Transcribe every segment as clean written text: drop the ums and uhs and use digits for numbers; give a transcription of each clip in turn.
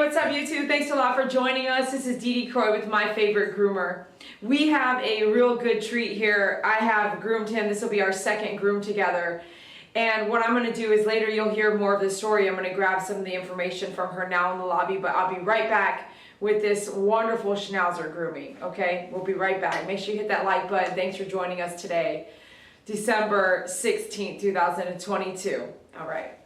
what's up YouTube? Thanks a lot for joining us. This is Dee Croy with My Favorite Groomer. We have a real good treat here. I have groomed him. This will be our second groom together. And what I'm going to do is later you'll hear more of the story. I'm going to grab some of the information from her now in the lobby, but I'll be right back with this wonderful Schnauzer grooming. Okay, we'll be right back. Make sure you hit that like button. Thanks for joining us today, December 16th, 2022. All right.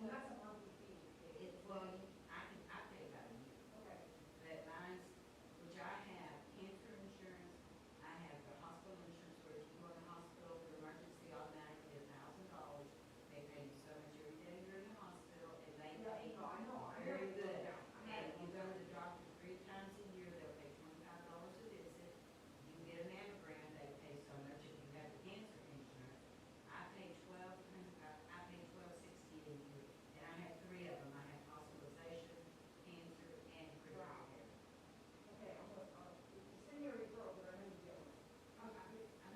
And that's a monthly fee. I pay about a year. Okay. But mine's, which I have cancer insurance, I have the hospital insurance where if you go in the hospital for emergency automatically $1,000. They pay you so much every day you're in the hospital and they pay you. I know. Very good. And you go to the doctor 3 times a year, they'll pay $25 a visit. You get a mammogram, they pay so much if you have the cancer insurance. I pay $12.60 a year, and I have 3 of them. I have hospitalization, cancer, and critical care. Okay, I'm gonna, send me a referral, but I know you get one.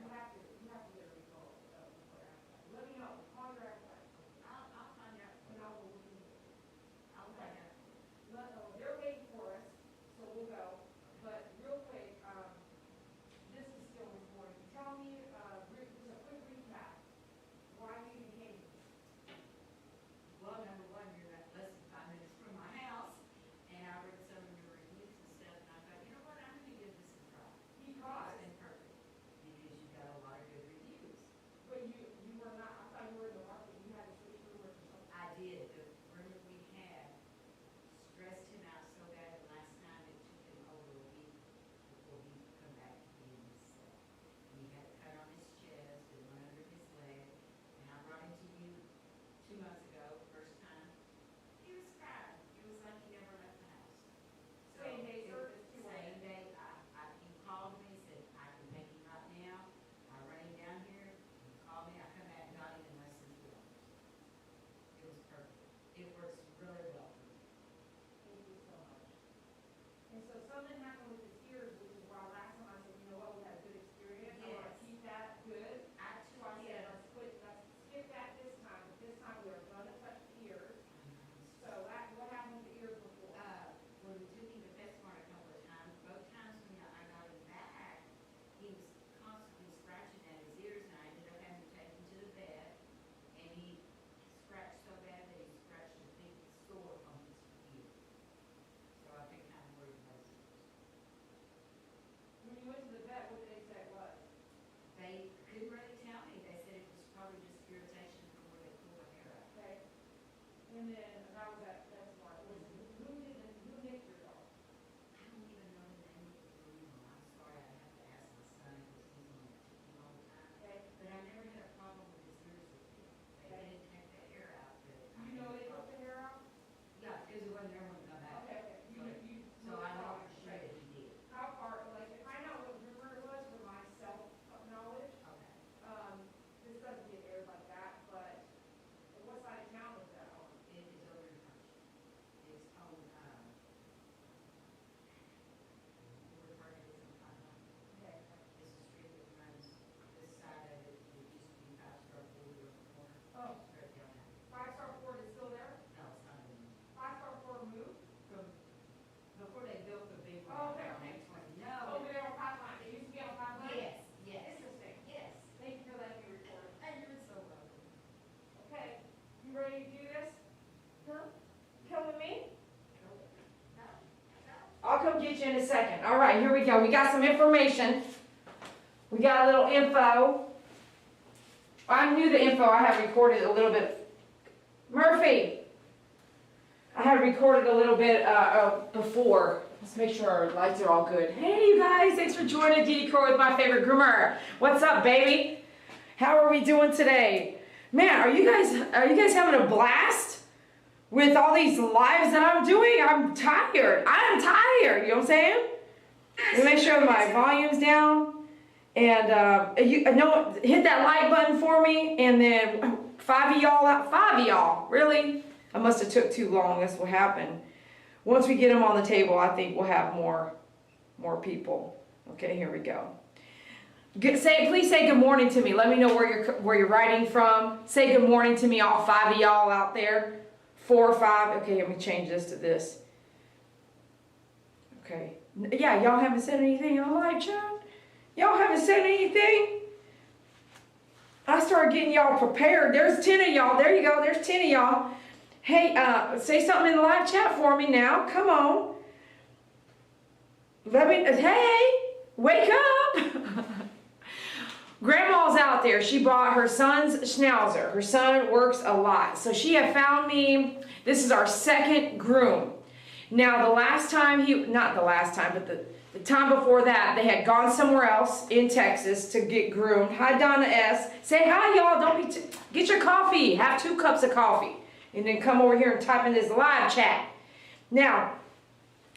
You have to get a referral, before after. Let me know, call your after. I'll find out. And I will look into it. I'll find out. They're waiting for us, so we'll go. But real quick, this is still important. Tell me, just a quick recap, why you even came. Well, number one, you're less than 5 minutes from my house, and I read some of your reviews and stuff, and I thought, you know what, I'm gonna give this a try. Because, It's been perfect, because you got a lot of good reviews. but you were not, I thought you were in the market, you had to switch roomers or something. I did, the room that we had stressed him out so bad the last time it took him over a week before he could come back to being himself. And he had a cut on his chest and one under his leg, and I brought him to you 2 months ago, first time. He was crying, it was like he never left the house. So Same day it service, was 2 Same day, he called me, said, I can make him right now, I run him down here, he called me, I come back and got him in less than 2 hours. It was perfect, it works really well for me. Thank you so much. And so something happened with his ears, which is why last time I said, you know what, we had a good experience. I want to Yes. keep that good. I So I took said, him, let's skip that this time, but this time we are gonna touch the ears. So what happened with the ears before? when we took him to PetSmart a couple of times, both times when I got him back, he was constantly scratching at his ears, and I ended up having to take him to the vet, and he scratched so bad that he scratched a big sore on his ear. So I've been kind of worried about his ears. When you went to the vet, what did they say it was? They couldn't really tell me, they said it was probably just irritation from where they pull the hair out. Okay. And then that was at PetSmart. Who nicked your dog? I don't even know the name of the groomer. I'm sorry, I have to ask my son because he's on the team all the time. Okay. But I never had a problem with his ears with him. They Okay. didn't take the hair out, but. You know they took the hair out? Yeah, because it wasn't there when it come back. Okay, okay. So I know for sure that he did. How far, like, if I know what groomer it was for my self-knowledge, Okay. this doesn't get aired like that, but what side of town is that on? It is over in Punch. It's on, we're parking it in Pipeline. Okay. It's a street that runs this side of it. It used to be 5-star Ford on the corner. Oh, Straight down there. 5-star Ford is still there? No, it's not anymore. 5-star Ford moved? From, before they built the big one. Oh, okay, on okay. 820. Over No. there on Pipeline, it used to be on Pipeline? Yes, yes, Interesting. yes. Thank you for letting me report. And you're so welcome. Okay, you ready to do this? Huh? Come with me? No, no. I'll come get you in a second. All right, here we go. We got some information. We got a little info. I knew the info. I had recorded a little bit. Murphy! I had recorded a little bit before. Let's make sure our lights are all good. Hey, you guys. Thanks for joining Dee Crow with My Favorite Groomer. What's up, baby? How are we doing today? Man, are you guys having a blast with all these lives that I'm doing? I'm tired. I'm tired. You know what I'm saying? Let me make sure my volume's down. And hit that like button for me. And then 5 of y'all out. 5 of y'all. Really? I must have took too long. That's what happened. Once we get them on the table, I think we'll have more people. Okay, here we go. Please say good morning to me. Let me know where you're writing from. Say good morning to me, all 5 of y'all out there. 4 or 5. Okay, let me change this to this. Okay. Yeah, y'all haven't said anything in the live chat? Y'all haven't said anything? I started getting y'all prepared. There's 10 of y'all. There you go. There's 10 of y'all. Hey, say something in the live chat for me now. Come on. Hey, wake up. Grandma's out out there. She bought her son's Schnauzer. Her son works a lot. So she had found me. This is our second groom. Now the last time not the last time, but the time before that, they had gone somewhere else in Texas to get groomed. Hi, Donna S. Say hi, y'all. Don't be get your coffee. Have 2 cups of coffee. And then come over here and type in this live chat. Now,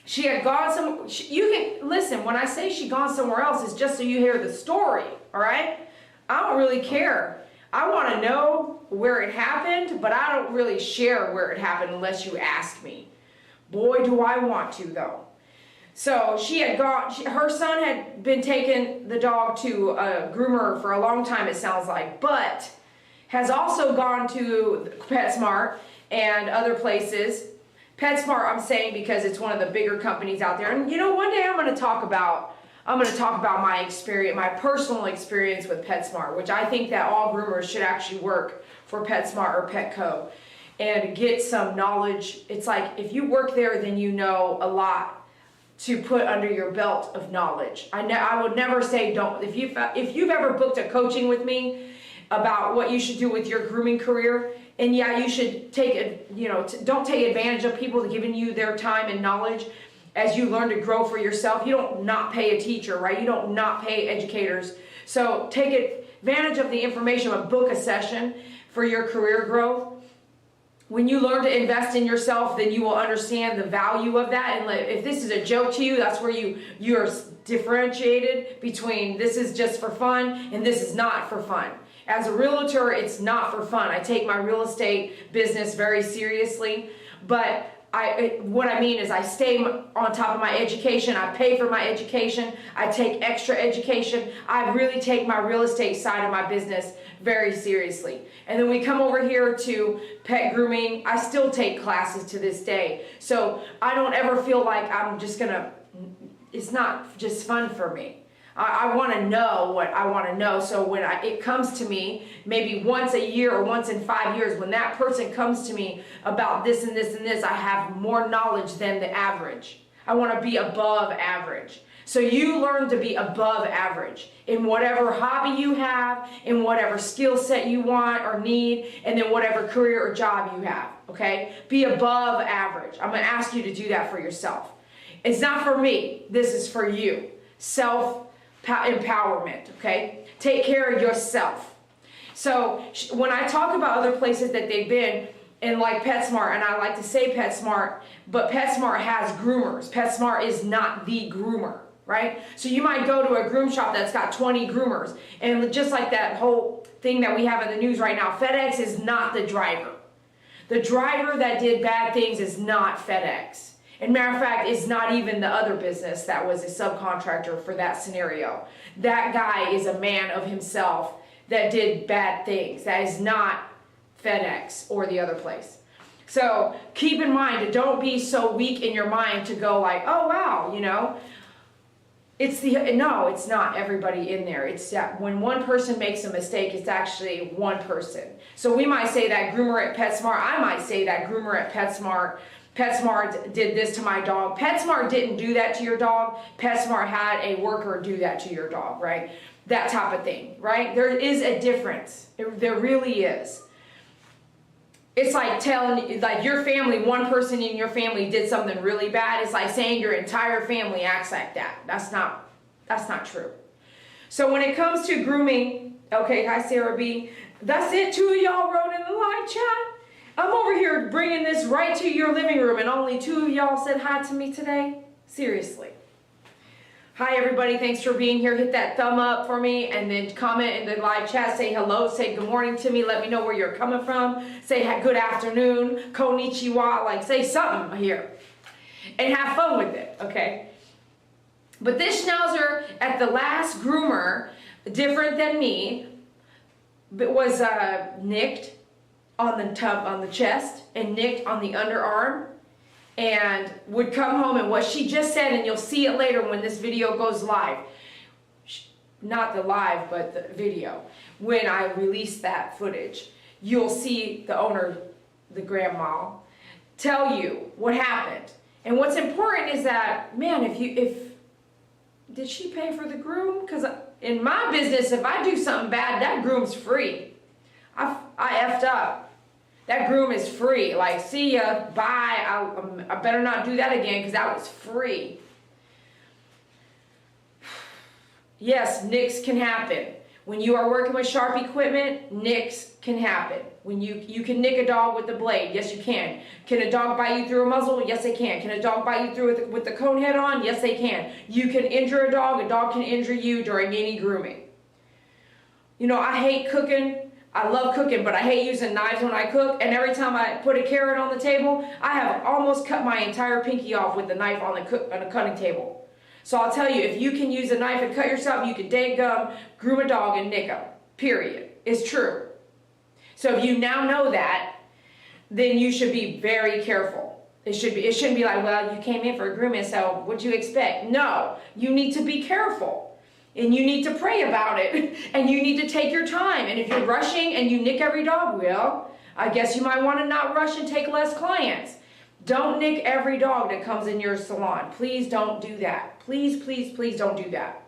she had gone you can, listen, when I say she gone somewhere else, it's just so you hear the story, all right? I don't really care. I want to know where it happened, but I don't really share where it happened unless you ask me. Boy, do I want to, though. So she had gone, her son had been taking the dog to a groomer for a long time, it sounds like, but has also gone to PetSmart and other places. PetSmart, I'm saying because it's one of the bigger companies out there. And you know, one day I'm going to talk about my experience, my personal experience with PetSmart, which I think that all groomers should actually work for PetSmart or Petco and get some knowledge. It's like if you work there, then you know a lot to put under your belt of knowledge. I would never say don't. If you've ever booked a coaching with me about what you should do with your grooming career, and yeah, you should take it, you know, don't take advantage of people giving you their time and knowledge as you learn to grow for yourself. You don't not pay a teacher, right? You don't not pay educators. So take advantage of the information, but book a session for your career growth. When you learn to invest in yourself, then you will understand the value of that. And if this is a joke to you, that's where you're differentiated between this is just for fun and this is not for fun. As a realtor, it's not for fun. I take my real estate business very seriously, but what I mean is I stay on top of my education. I pay for my education. I take extra education. I really take my real estate side of my business very seriously. And then we come over here to pet grooming. I still take classes to this day. So I don't ever feel like I'm just it's not just fun for me. I want to know what I want to know. So when it comes to me, maybe once a year or once in 5 years, when that person comes to me about this and this and this, I have more knowledge than the average. I want to be above average. So you learn to be above average in whatever hobby you have, in whatever skill set you want or need, and then whatever career or job you have, okay? Be above average. I'm going to ask you to do that for yourself. It's not for me. This is for you. Self-empowerment, okay? Take care of yourself. So when I talk about other places that they've been, and like PetSmart, and I like to say PetSmart, but PetSmart has groomers. PetSmart is not the groomer, right? So you might go to a groom shop that's got 20 groomers, and just like that whole thing that we have in the news right now, FedEx is not the driver. The driver that did bad things is not FedEx. And matter of fact, it's not even the other business that was a subcontractor for that scenario. That guy is a man of himself that did bad things. That is not FedEx or the other place. So keep in mind, don't be so weak in your mind to go like, oh wow, you know. No, it's not everybody in there. It's that when one person makes a mistake, it's actually one person. So we might say that groomer at PetSmart. I might say that groomer at PetSmart. PetSmart did this to my dog. PetSmart didn't do that to your dog. PetSmart had a worker do that to your dog, right? That type of thing, right? There is a difference. There really is. It's like telling, like your family, one person in your family did something really bad. It's like saying your entire family acts like that. That's not true. So when it comes to grooming, okay, hi Sarah B. That's it, 2 of y'all wrote in the live chat. I'm over here bringing this right to your living room and only 2 of y'all said hi to me today? Seriously. Hi everybody, thanks for being here. Hit that thumb up for me and then comment in the live chat. Say hello, say good morning to me. Let me know where you're coming from. Say good afternoon, konnichiwa, like say something here. And have fun with it, okay? But this Schnauzer at the last groomer, different than me, was nicked on the chest and nicked on the underarm and would come home, and what she just said, and you'll see it later when this video goes live, not the live but the video, when I release that footage, you'll see the owner, the grandma, tell you what happened. And what's important is that, man, if did she pay for the groom? Because In my business, if I do something bad, that groom's free. I effed up. That groom is free. Like, see ya, bye. I better not do that again because that was free. Yes, nicks can happen. When you are working with sharp equipment, nicks can happen. When you can nick a dog with the blade, yes you can. Can a dog bite you through a muzzle? Yes they can. Can a dog bite you through with the cone head on? Yes they can. You can injure a dog can injure you during any grooming. You know, I hate cooking. I love cooking, but I hate using knives when I cook, and every time I put a carrot on the table, I have almost cut my entire pinky off with the knife on the cutting table. So I'll tell you, if you can use a knife and cut yourself, you can dang groom a dog and nick them. Period. It's true. So if you now know that, then you should be very careful. It shouldn't be like, well, you came in for a grooming, so what'd you expect? No, you need to be careful. And you need to pray about it. And you need to take your time. And if you're rushing and you nick every dog, well, I guess you might want to not rush and take less clients. Don't nick every dog that comes in your salon. Please don't do that. Please, please, please don't do that.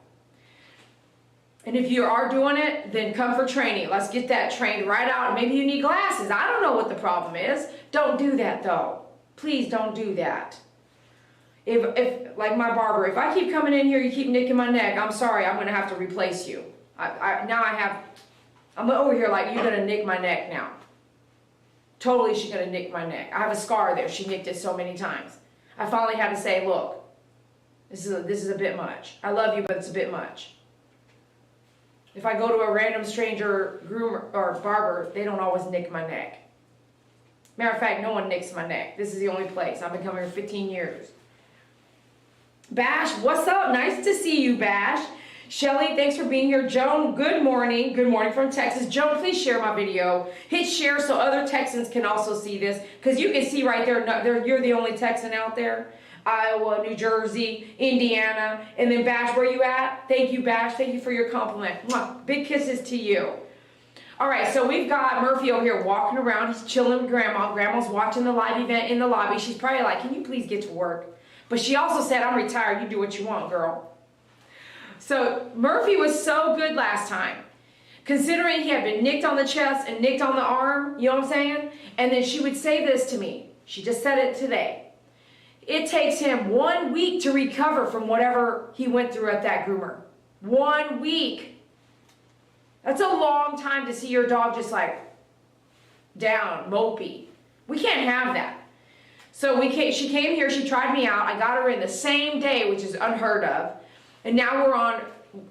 And if you are doing it, then come for training. Let's get that trained right out. Maybe you need glasses. I don't know what the problem is. Don't do that though. Please don't do that. If like my barber, if I keep coming in here, you keep nicking my neck, I'm sorry, I'm going to have to replace you. I'm over here like, you're going to nick my neck now. Totally, she's going to nick my neck. I have a scar there. She nicked it so many times. I finally had to say, look, this is a bit much. I love you, but it's a bit much. If I go to a random stranger groomer or barber, they don't always nick my neck. Matter of fact, no one nicks my neck. This is the only place. I've been coming here 15 years. Bash, what's up? Nice to see you, Bash. Shelly, thanks for being here. Joan, good morning. Good morning from Texas. Joan, please share my video. Hit share so other Texans can also see this, because you can see right there, you're the only Texan out there. Iowa, New Jersey, Indiana, and then Bash, where you at? Thank you, Bash. Thank you for your compliment. Mwah. Big kisses to you. All right, so we've got Murphy over here walking around. He's chilling with Grandma. Grandma's watching the live event in the lobby. She's probably like, can you please get to work? But she also said, I'm retired. You do what you want, girl. So Murphy was so good last time, considering he had been nicked on the chest and nicked on the arm, you know what I'm saying? And then she would say this to me. She just said it today. It takes him 1 week to recover from whatever he went through at that groomer. 1 week. That's a long time to see your dog just like down, mopey. We can't have that. So she came here, she tried me out. I got her in the same day, which is unheard of. And now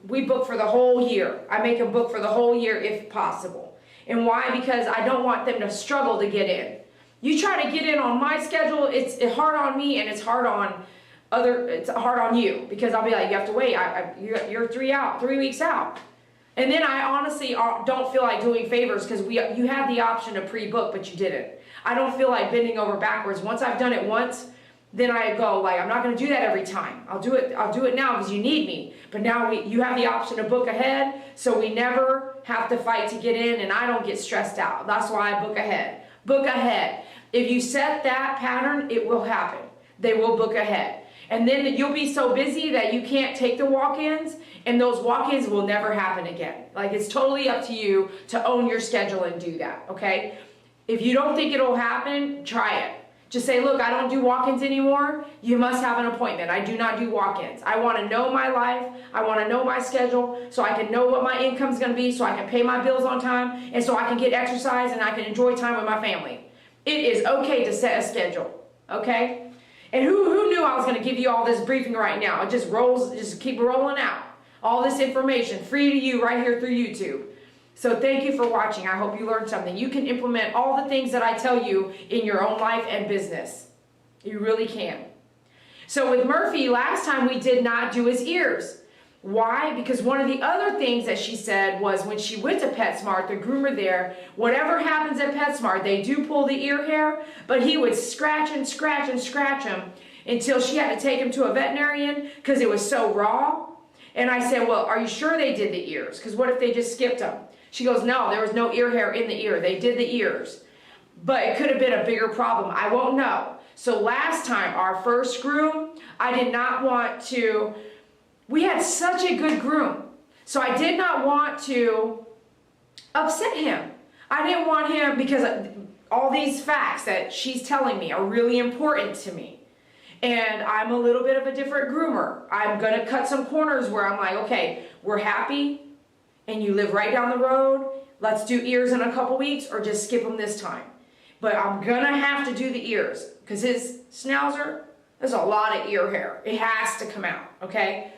we book for the whole year. I make them book for the whole year if possible. And why? Because I don't want them to struggle to get in. You try to get in on my schedule, it's hard on me and it's hard on you. Because I'll be like, you have to wait, you're 3 weeks out. And then I honestly don't feel like doing favors because you had the option to pre-book, but you didn't. I don't feel like bending over backwards. Once I've done it once, then I go like, I'm not going to do that every time. I'll do it now because you need me. But now you have the option to book ahead, so we never have to fight to get in, and I don't get stressed out. That's why I book ahead. Book ahead. If you set that pattern, it will happen. They will book ahead. And then you'll be so busy that you can't take the walk-ins, and those walk-ins will never happen again. Like, it's totally up to you to own your schedule and do that, okay? If you don't think it'll happen, try it. Just say, look, I don't do walk-ins anymore. You must have an appointment. I do not do walk-ins. I want to know my life. I want to know my schedule so I can know what my income's going to be, so I can pay my bills on time, and so I can get exercise and I can enjoy time with my family. It is okay to set a schedule, okay? And who knew I was going to give you all this briefing right now? It just rolls, just keep rolling out. All this information free to you right here through YouTube. So thank you for watching. I hope you learned something. You can implement all the things that I tell you in your own life and business. You really can. So with Murphy, last time we did not do his ears. Why? Because one of the other things that she said was when she went to PetSmart, the groomer there, whatever happens at PetSmart, they do pull the ear hair, but he would scratch and scratch and scratch him until she had to take him to a veterinarian because it was so raw. And I said, well, are you sure they did the ears? Because what if they just skipped them? She goes, no, there was no ear hair in the ear. They did the ears. But it could have been a bigger problem. I won't know. So last time, our first groom, I did not want to... We had such a good groom. So I did not want to upset him. I didn't want him, because all these facts that she's telling me are really important to me. And I'm a little bit of a different groomer. I'm gonna cut some corners where I'm like, okay, we're happy and you live right down the road. Let's do ears in a couple weeks, or just skip them this time. But I'm gonna have to do the ears, because his Schnauzer, there's a lot of ear hair. It has to come out, okay?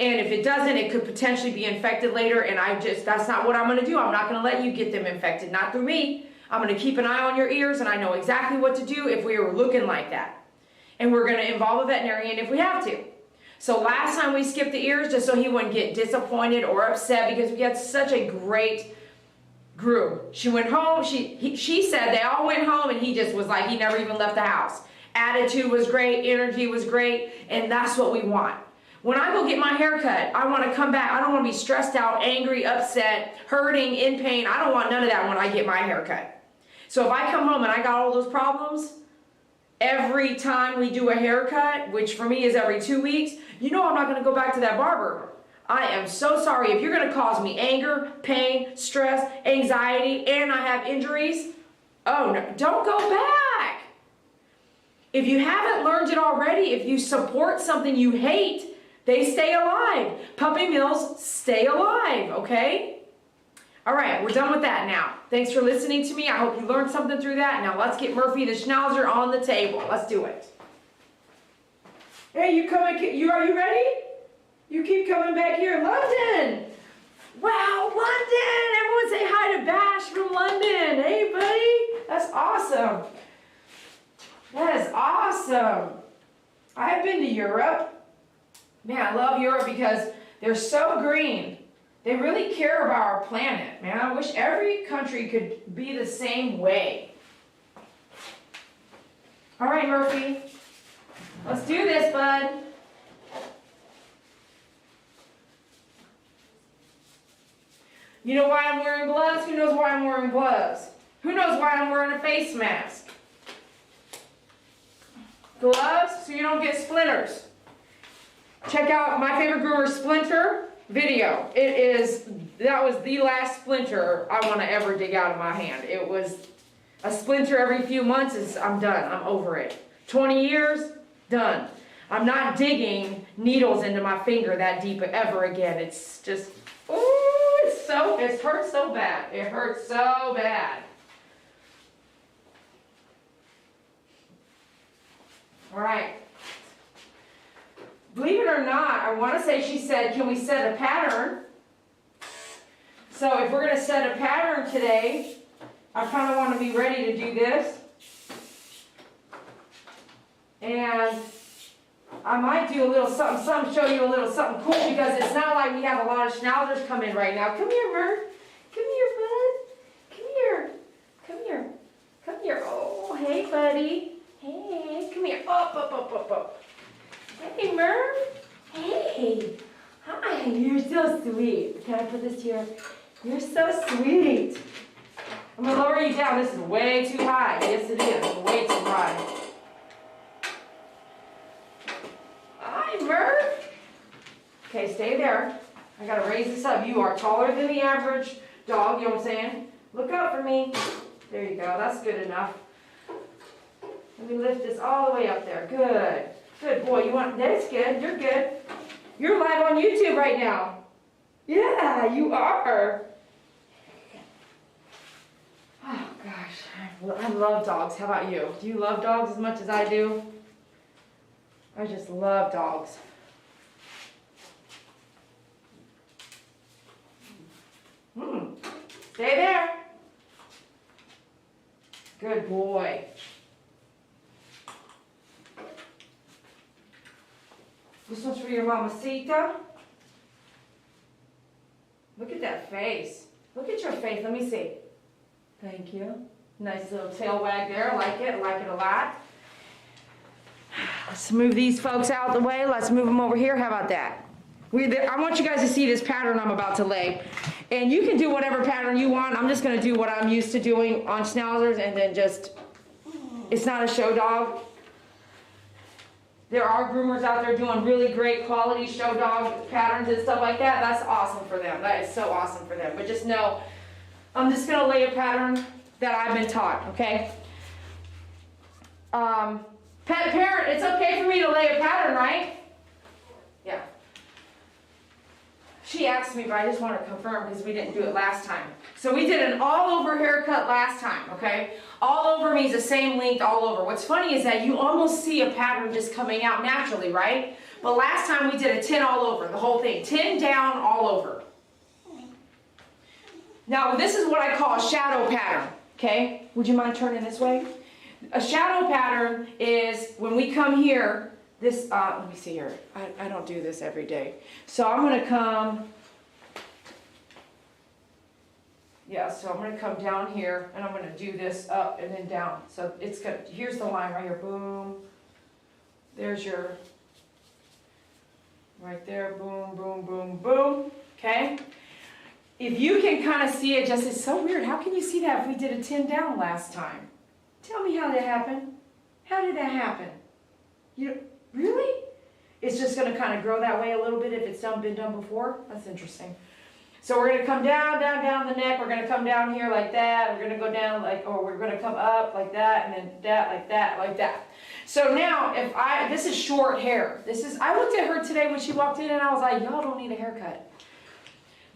And if it doesn't, it could potentially be infected later, and that's not what I'm gonna do. I'm not gonna let you get them infected, not through me. I'm gonna keep an eye on your ears, and I know exactly what to do if we were looking like that. And we're gonna involve a veterinarian if we have to. So last time we skipped the ears just so he wouldn't get disappointed or upset, because we had such a great groom. She went home, she said they all went home, and he just was like, he never even left the house. Attitude was great, energy was great, and that's what we want. When I go get my hair cut, I want to come back. I don't want to be stressed out, angry, upset, hurting, in pain. I don't want none of that when I get my hair cut. So if I come home and I got all those problems, every time we do a haircut, which for me is every 2 weeks, you know I'm not going to go back to that barber. I am so sorry. If you're going to cause me anger, pain, stress, anxiety, and I have injuries, oh no, don't go back. If you haven't learned it already, if you support something you hate, they stay alive. Puppy mills stay alive, okay? All right, we're done with that now. Thanks for listening to me. I hope you learned something through that. Now let's get Murphy the Schnauzer on the table. Let's do it. Hey, are you ready? You keep coming back here. London! Wow, London! Everyone say hi to Bash from London. Hey, buddy. That's awesome. That is awesome. I've been to Europe. Man, I love Europe because they're so green. They really care about our planet, man. I wish every country could be the same way. All right, Murphy. Let's do this, bud. You know why I'm wearing gloves? Who knows why I'm wearing gloves? Who knows why I'm wearing a face mask? Gloves so you don't get splinters. Check out my favorite groomer splinter video. That was the last splinter I want to ever dig out of my hand. It was a splinter every few months. I'm done. I'm over it. 20 years, done. I'm not digging needles into my finger that deep ever again. It's just, ooh, it hurts so bad. It hurts so bad. All right. Believe it or not, I want to say she said, can we set a pattern? So if we're going to set a pattern today, I kind of want to be ready to do this. And I might do a little something, show you a little something cool, because it's not like we have a lot of Schnauzers come in right now. Come here, Murph. Come here, bud. Come here. Come here. Come here. Oh, hey, buddy. Hey, come here. Up. Hey, Murph. Hey. Hi, you're so sweet. Can I put this here? You're so sweet. I'm going to lower you down. This is way too high. Yes, it is. Way too high. Hi, Murph. Okay, stay there. I got to raise this up. You are taller than the average dog, you know what I'm saying? Look up for me. There you go. That's good enough. Let me lift this all the way up there. Good. Good boy. That's good. You're good. You're live on YouTube right now. Yeah, you are. Oh, gosh. I love dogs. How about you? Do you love dogs as much as I do? I just love dogs. Stay there. Good boy. This one's for your mamacita. Look at that face. Look at your face. Let me see. Thank you. Nice little tail wag there. I like it. I like it a lot. Let's move these folks out of the way. Let's move them over here. How about that? I want you guys to see this pattern I'm about to lay. And you can do whatever pattern you want. I'm just going to do what I'm used to doing on Schnauzers, and then just, it's not a show dog. there are groomers out there doing really great quality show dog patterns and stuff like that. That's awesome for them. That is so awesome for them. But just know, I'm just gonna lay a pattern that I've been taught, okay? Pet parent, it's okay for me to lay a pattern, right? Yeah. She asked me, but I just want to confirm because we didn't do it last time. So we did an all over haircut last time, okay? All over means the same length all over. What's funny is that you almost see a pattern just coming out naturally, right? But last time we did a 10 all over, the whole thing. 10 down, all over. Now this is what I call a shadow pattern, okay? Would you mind turning this way? A shadow pattern is when we come here, this, let me see here. I don't do this every day. So I'm going to come, yeah, so I'm going to come down here and I'm going to do this up and then down. So it's going to, here's the line right here, boom. There's your, right there, boom, boom, boom, boom, okay? If you can kind of see it, just, it's so weird. How can you see that if we did a 10 down last time? Tell me how that happened. How did that happen? You really? It's just going to kind of grow that way a little bit if it's been done before? That's interesting. So we're going to come down, down, down the neck. We're going to come down here like that. We're going to go down like, or we're going to come up like that, and then that, like that, like that. So now, this is short hair. I looked at her today when she walked in and I was like, y'all don't need a haircut.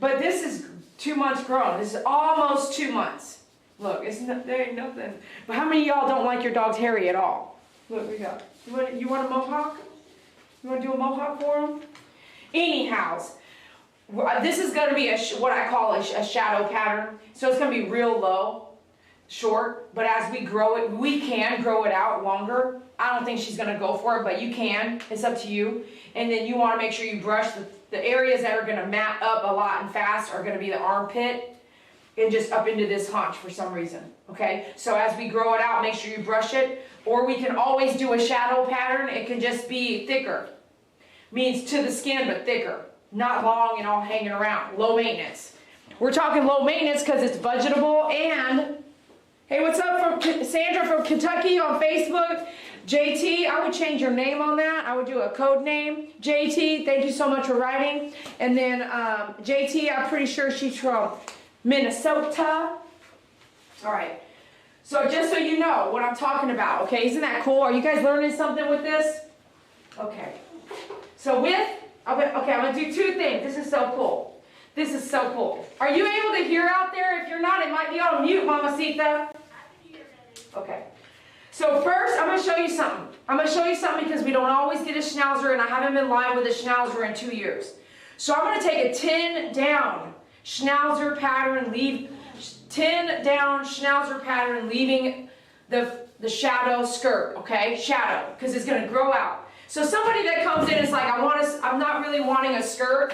But this is 2 months grown. This is almost 2 months. Look, there ain't nothing. But how many of y'all don't like your dog's hairy at all? Look, we got. You want a mohawk? You want to do a mohawk for him? Anyhows, this is going to be what I call a shadow pattern. So it's going to be real low, short. But as we grow it, we can grow it out longer. I don't think she's going to go for it, but you can. It's up to you. And then you want to make sure you brush the areas that are going to mat up a lot and fast are going to be the armpit. And just up into this haunch for some reason, okay? So as we grow it out, make sure you brush it. Or we can always do a shadow pattern. It can just be thicker. Means to the skin, but thicker. Not long and all hanging around. Low maintenance. We're talking low maintenance because it's budgetable. And, hey, what's up from Sandra from Kentucky on Facebook? JT, I would change your name on that. I would do a code name. JT, thank you so much for writing. And then JT, I'm pretty sure she's from Minnesota. All right. So just so you know what I'm talking about, okay? Isn't that cool? Are you guys learning something with this? Okay. So I'm going to do 2 things. This is so cool. This is so cool. Are you able to hear out there? If you're not, it might be on mute, Mamacita. I can hear that. Okay. So first, I'm going to show you something. I'm going to show you something because we don't always get a Schnauzer, and I haven't been live with a Schnauzer in 2 years. So I'm going to take a 10 down Schnauzer pattern, leave 10 down Schnauzer pattern, leaving the shadow skirt, okay? Shadow, because it's going to grow out. So somebody that comes in is like, I'm not really wanting a skirt.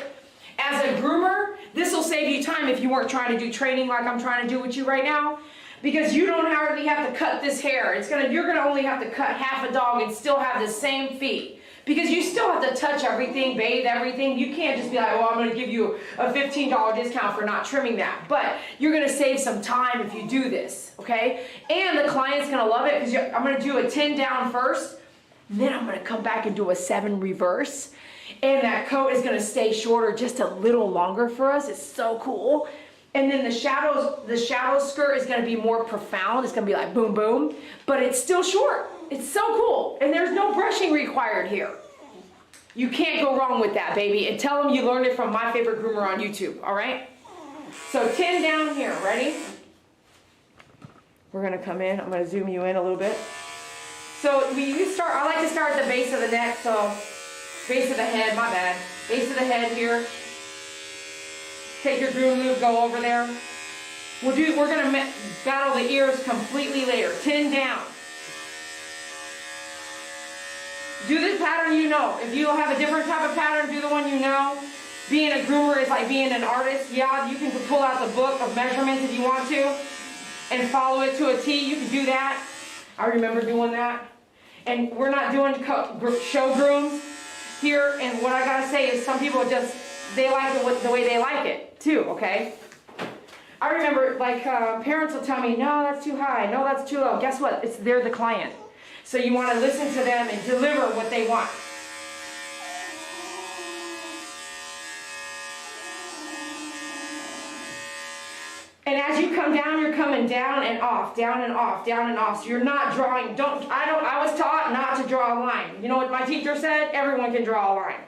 As a groomer, this will save you time if you weren't trying to do training like I'm trying to do with you right now, because you don't hardly have to cut this hair. You're gonna only have to cut half a dog and still have the same feet. Because you still have to touch everything, bathe everything. You can't just be like, well, I'm going to give you a $15 discount for not trimming that. But you're going to save some time if you do this, okay? And the client's going to love it because I'm going to do a 10 down first. And then I'm going to come back and do a 7 reverse. And that coat is going to stay shorter just a little longer for us. It's so cool. And then the shadow skirt is going to be more profound. It's going to be like boom, boom. But it's still short. It's so cool. And there's no brushing required here. You can't go wrong with that, baby. And tell them you learned it from My Favorite Groomer on YouTube, all right? So 10 down here. Ready? We're going to come in. I'm going to zoom you in a little bit. So I like to start at the base of the neck. So base of the head, my bad. Base of the head here. Take your groom lube, go over there. We're going to battle the ears completely later. 10 down. Do this pattern you know. If you have a different type of pattern, do the one you know. Being a groomer is like being an artist. Yeah, you can pull out the book of measurements if you want to and follow it to a T. You can do that. I remember doing that. And we're not doing show grooms here. And what I got to say is some people they like it the way they like it too, okay? I remember, like, parents will tell me, no, that's too high. No, that's too low. Guess what? They're the client. So you want to listen to them and deliver what they want. And as you come down, you're coming down and off, down and off, down and off. So you're not drawing, I was taught not to draw a line. You know what my teacher said? Everyone can draw a line.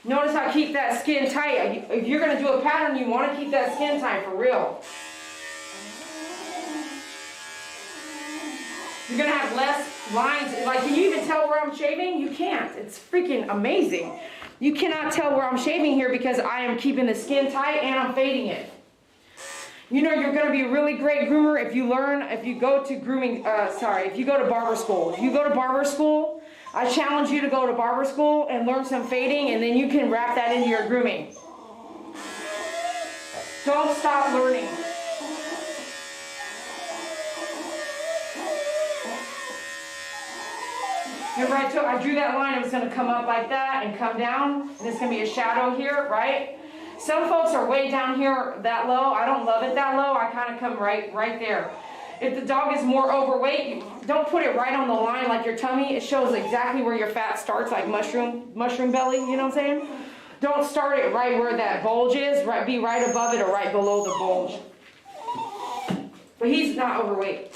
Notice how I keep that skin tight. If you're going to do a pattern, you want to keep that skin tight for real. You're going to have less lines. Like, can you even tell where I'm shaving? You can't. It's freaking amazing. You cannot tell where I'm shaving here because I am keeping the skin tight and I'm fading it. You know, you're going to be a really great groomer if you go to grooming, if you go to barber school. If you go to barber school, I challenge you to go to barber school and learn some fading, and then you can wrap that into your grooming. Don't stop learning. Remember I drew that line, it was going to come up like that and come down, and it's going to be a shadow here, right? Some folks are way down here that low. I don't love it that low. I kind of come right there. If the dog is more overweight, don't put it right on the line like your tummy. It shows exactly where your fat starts, like mushroom belly, you know what I'm saying? Don't start it right where that bulge is. Be right above it or right below the bulge. But he's not overweight.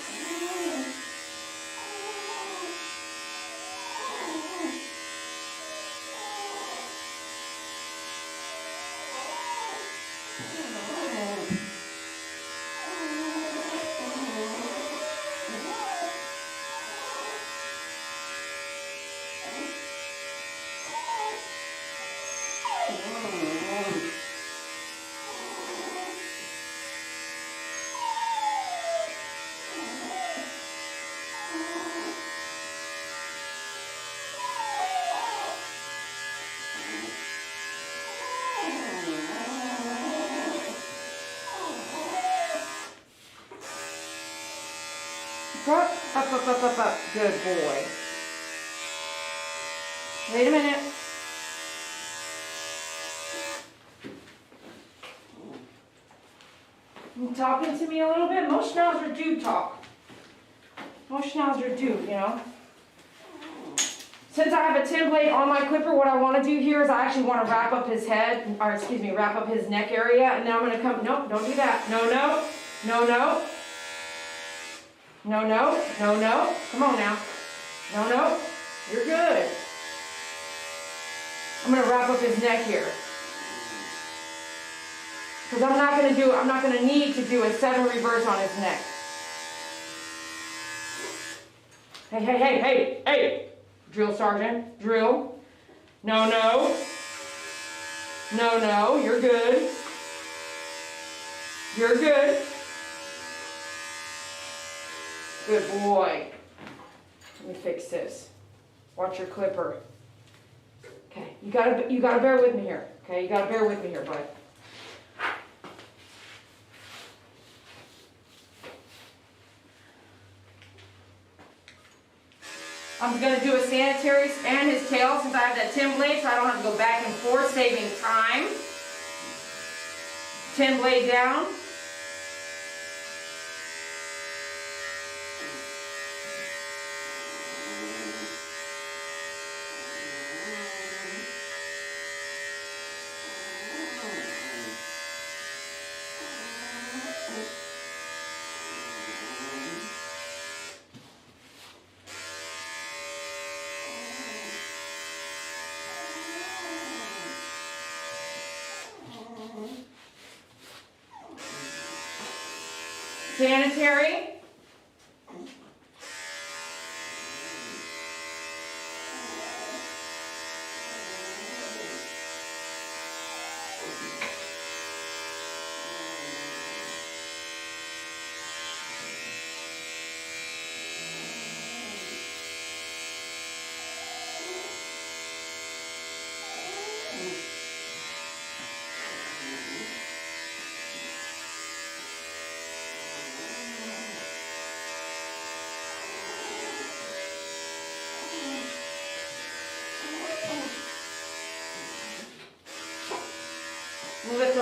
Up. Good boy. Wait a minute. You talking to me a little bit? Most Schnauzer do talk. Most Schnauzer do, you know. Since I have a 10 blade on my clipper, what I want to do here is I actually want to wrap up his head, or excuse me, wrap up his neck area, and now I'm going to come, nope, don't do that. No. Come on now. No. You're good. I'm going to wrap up his neck here. Because I'm not going to need to do a 7 reverse on his neck. Hey. Drill sergeant, drill. No. You're good. You're good. Good boy. Let me fix this. Watch your clipper. Okay, you gotta bear with me here. Okay, you gotta bear with me here, bud. I'm gonna do a sanitary and his tail since I have that 10 blade, so I don't have to go back and forth, saving time. 10 blade down. Sanitary.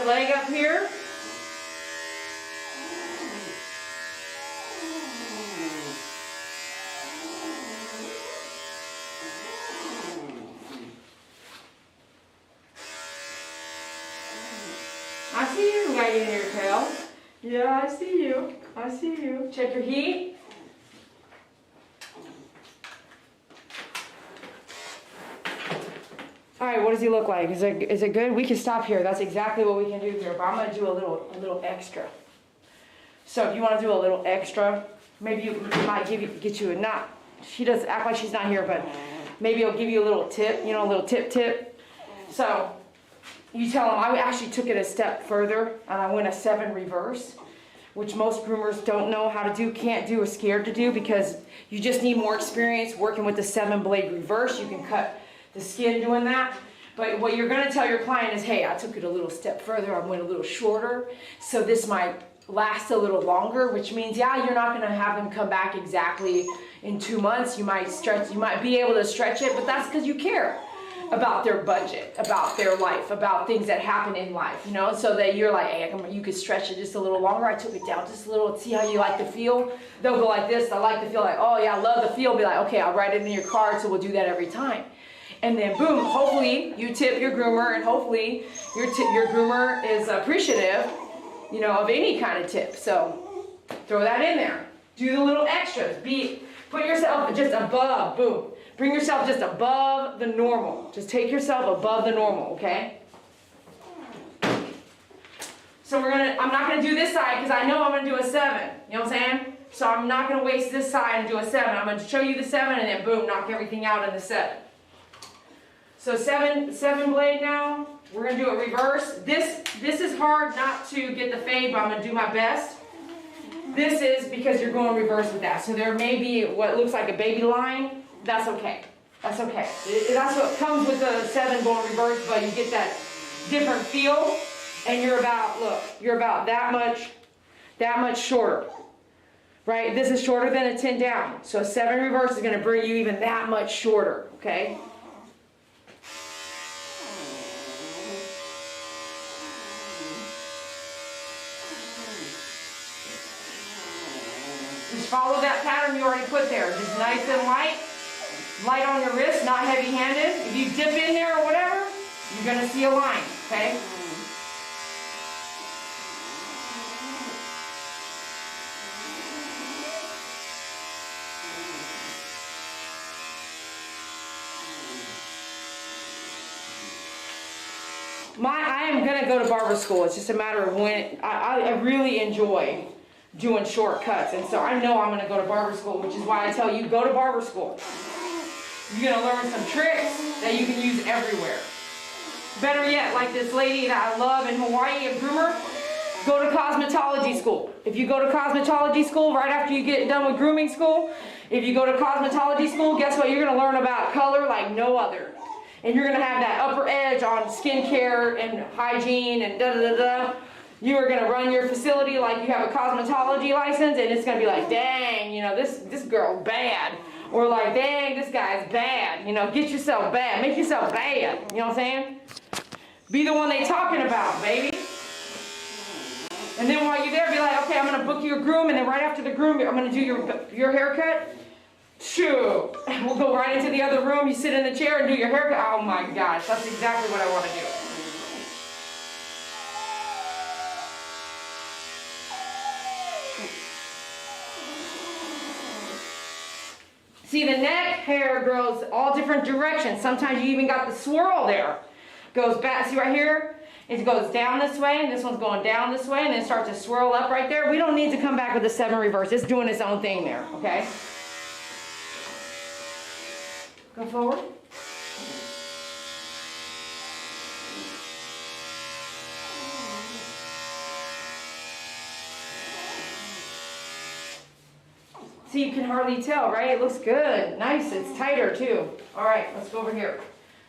leg up here. I see you wagging your tail. Yeah, I see you. I see you. Check your heat. All right, what does he look like? Is it good? We can stop here. That's exactly what we can do here. But I'm gonna do a little extra. So if you want to do a little extra, maybe you might get you a knot. She does act like she's not here, but maybe I'll give you a little tip. You know, a little tip. So you tell them I actually took it a step further and I went a 7 reverse, which most groomers don't know how to do, can't do, or scared to do because you just need more experience working with the 7 blade reverse. You can cut the skin doing that. But what you're going to tell your client is, hey, I took it a little step further, I went a little shorter, so this might last a little longer, which means, yeah, you're not going to have them come back exactly in 2 months. You might be able to stretch it, but that's because you care about their budget, about their life, about things that happen in life, you know, so that you're like, hey, you could stretch it just a little longer. I took it down just a little, see how you like the feel. They'll go like this, I like the feel, like, oh yeah, I love the feel. Be like, okay, I'll write it in your card, so we'll do that every time. And then boom, hopefully you tip your groomer, and hopefully your groomer is appreciative, you know, of any kind of tip. So throw that in there. Do the little extras. Put yourself just above, boom. Bring yourself just above the normal. Just take yourself above the normal, okay? So I'm not gonna do this side because I know I'm gonna do a 7. You know what I'm saying? So I'm not gonna waste this side and do a 7. I'm gonna show you the 7 and then boom, knock everything out in the 7. So 7 blade now. We're gonna do it reverse. This is hard not to get the fade, but I'm gonna do my best. This is because you're going reverse with that. So there may be what looks like a baby line. That's okay. That's okay. That's what comes with the 7 going reverse, but you get that different feel, and you're about that much shorter. Right? This is shorter than a 10 down. So 7 reverse is gonna bring you even that much shorter, okay? Just follow that pattern you already put there. Just nice and light on your wrist, not heavy-handed. If you dip in there or whatever, you're gonna see a line, okay? I am gonna go to barber school. It's just a matter of when. I really enjoy doing shortcuts, and so I know I'm going to go to barber school, which is why I tell you, go to barber school. You're going to learn some tricks that you can use everywhere. Better yet, like this lady that I love in Hawaii, a groomer, go to cosmetology school. If you go to cosmetology school right after you get done with grooming school, if you go to cosmetology school, guess what? You're going to learn about color like no other. And you're going to have that upper edge on skincare and hygiene and da-da-da-da. You are going to run your facility like you have a cosmetology license, and it's going to be like, dang, you know, this girl's bad. Or like, dang, this guy's bad. You know, get yourself bad. Make yourself bad. You know what I'm saying? Be the one they talking about, baby. And then while you're there, be like, okay, I'm going to book you a groom, and then right after the groom, I'm going to do your haircut. Shoo. We'll go right into the other room. You sit in the chair and do your haircut. Oh my gosh, that's exactly what I want to do. See, the neck hair grows all different directions. Sometimes you even got the swirl there. Goes back, see right here? It goes down this way, and this one's going down this way, and then starts to swirl up right there. We don't need to come back with the 7 reverse. It's doing its own thing there, okay? Go forward. See, you can hardly tell, right? It looks good. Nice. It's tighter, too. All right, let's go over here.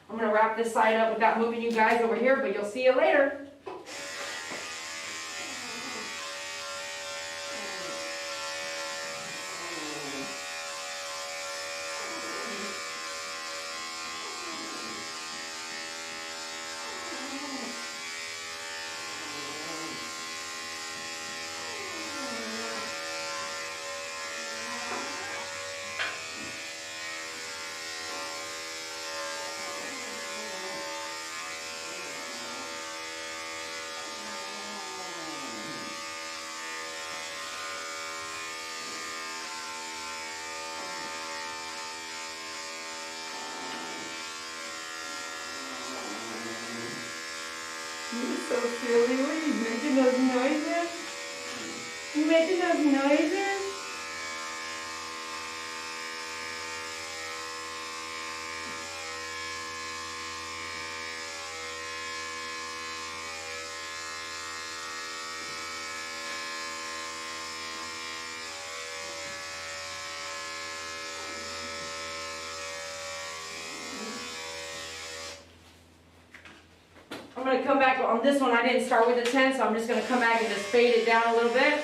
I'm going to wrap this side up without moving you guys over here, but you'll see it later. so silly. What are you making those noises? You making those noises? I'm going to come back on this one. I didn't start with a 10, so I'm just going to come back and just fade it down a little bit.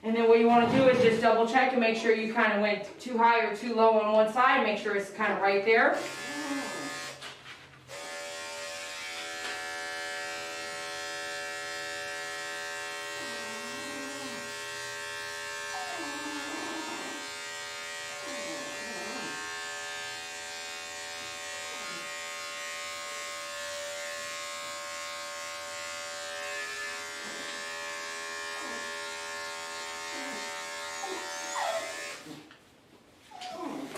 And then what you want to do is just double check and make sure you kind of went too high or too low on one side. Make sure it's kind of right there.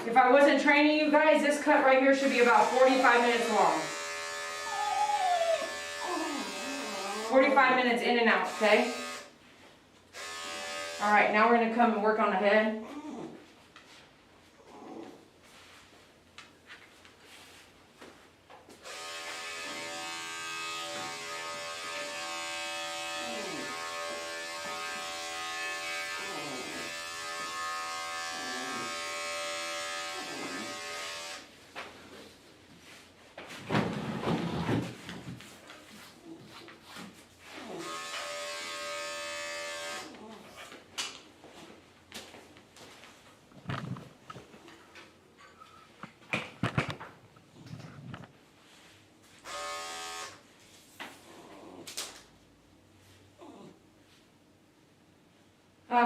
If I wasn't training you guys, this cut right here should be about 45 minutes long. 45 minutes in and out, okay? All right, now we're gonna come and work on the head.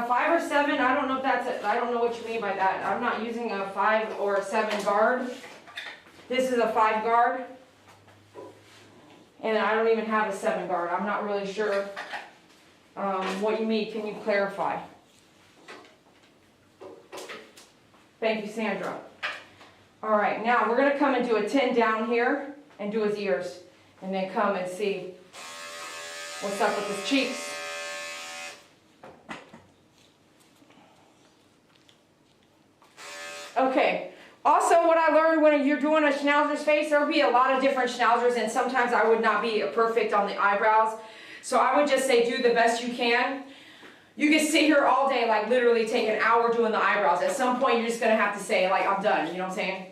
Five or seven, I don't know if that's it. I don't know what you mean by that. I'm not using a 5 or a 7 guard. This is a 5 guard. And I don't even have a 7 guard. I'm not really sure what you mean. Can you clarify? Thank you, Sandra. All right, now we're going to come and do a 10 down here and do his ears. And then come and see what's up with his cheeks. Okay, also what I learned when you're doing a Schnauzer's face, there will be a lot of different Schnauzers, and sometimes I would not be perfect on the eyebrows. So I would just say do the best you can. You can sit here all day, like literally take an hour doing the eyebrows. At some point you're just going to have to say like, I'm done, you know what I'm saying?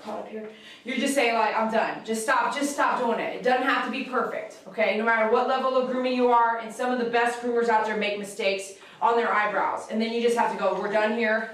Caught up here. You just say like, I'm done. Just stop doing it. It doesn't have to be perfect, okay? No matter what level of grooming you are, and some of the best groomers out there make mistakes on their eyebrows. And then you just have to go, we're done here.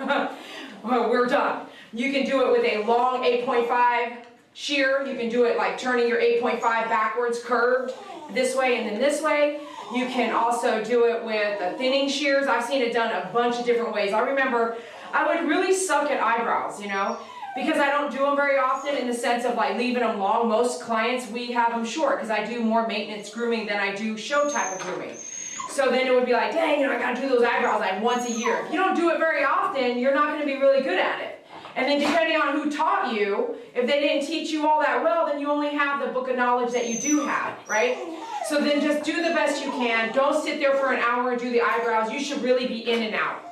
We're done. You can do it with a long 8.5 shear. You can do it like turning your 8.5 backwards, curved this way and then this way. You can also do it with thinning shears. I've seen it done a bunch of different ways. I remember I would really suck at eyebrows, you know, because I don't do them very often in the sense of like leaving them long. Most clients, we have them short because I do more maintenance grooming than I do show type of grooming. So then it would be like, dang, you know, I gotta do those eyebrows like once a year. If you don't do it very often, you're not gonna be really good at it. And then depending on who taught you, if they didn't teach you all that well, then you only have the book of knowledge that you do have, right? So then just do the best you can. Don't sit there for an hour and do the eyebrows. You should really be in and out.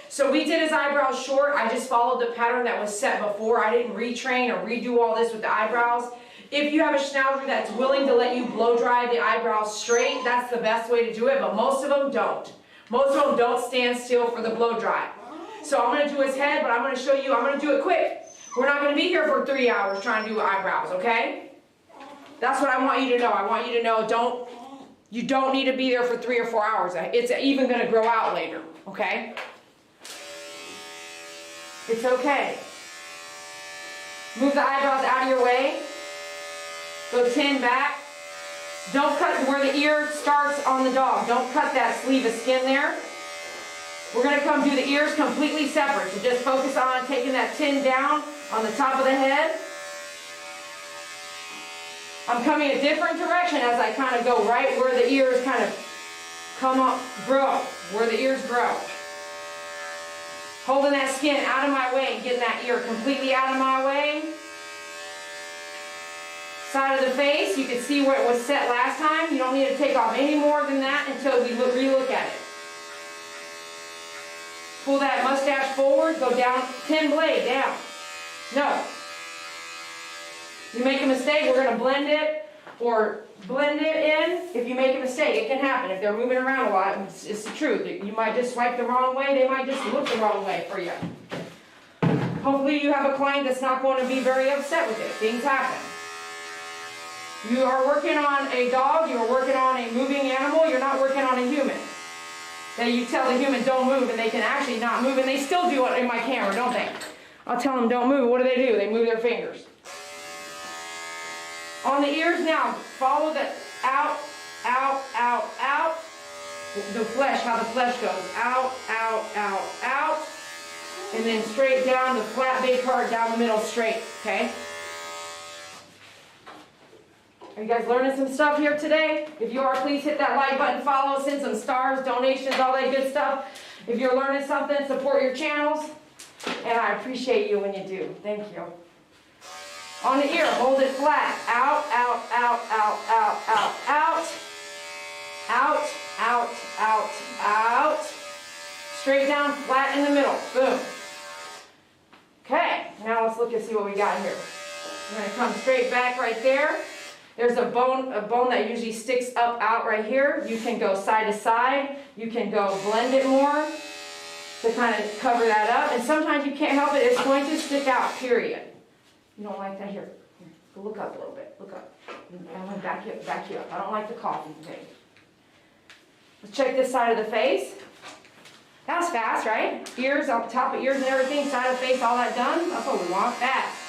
So we did his eyebrows short. I just followed the pattern that was set before. I didn't retrain or redo all this with the eyebrows. If you have a Schnauzer that's willing to let you blow dry the eyebrows straight, that's the best way to do it, but most of them don't. Most of them don't stand still for the blow dry. So I'm going to do his head, but I'm going to show you, I'm going to do it quick. We're not going to be here for 3 hours trying to do eyebrows, okay? That's what I want you to know. I want you to know you don't need to be there for 3 or 4 hours. It's even going to grow out later, okay? It's okay. Move the eyebrows out of your way. Go 10 back. Don't cut where the ear starts on the dog. Don't cut that sleeve of skin there. We're going to come do the ears completely separate. So just focus on taking that 10 down on the top of the head. I'm coming a different direction as I kind of go right where the ears kind of come up, grow, where the ears grow. Holding that skin out of my way and getting that ear completely out of my way. Side of the face, you can see where it was set last time. You don't need to take off any more than that until we re-look at it. Pull that mustache forward, go down, 10 blade, down. No. You make a mistake, we're going to blend it or blend it in. If you make a mistake, it can happen. If they're moving around a lot, it's the truth. You might just swipe the wrong way, they might just look the wrong way for you. Hopefully you have a client that's not going to be very upset with it. Things happen. You are working on a dog, you are working on a moving animal, you're not working on a human. That you tell the human don't move and they can actually not move and they still do it in my camera, don't they? I'll tell them don't move, what do? They move their fingers. On the ears now, follow the out, out, out, out. The flesh, how the flesh goes. Out, out, out, out. And then straight down the flat big part down the middle straight, okay? Are you guys learning some stuff here today? If you are, please hit that like button, follow, send some stars, donations, all that good stuff. If you're learning something, support your channels. And I appreciate you when you do. Thank you. On the ear, hold it flat. Out, out, out, out, out, out, out. Out, out, out, out. Straight down, flat in the middle. Boom. Okay, now let's look and see what we got here. We're going to come straight back right there. There's a bone that usually sticks up out right here. You can go side to side. You can go blend it more to kind of cover that up. And sometimes you can't help it. It's going to stick out, period. You don't like that? Here, go look up a little bit. Look up. I'm going to back you up. I don't like the coughing today. Let's check this side of the face. That was fast, right? Ears, on top of ears and everything, side of the face, all that done. That's what we want, fast.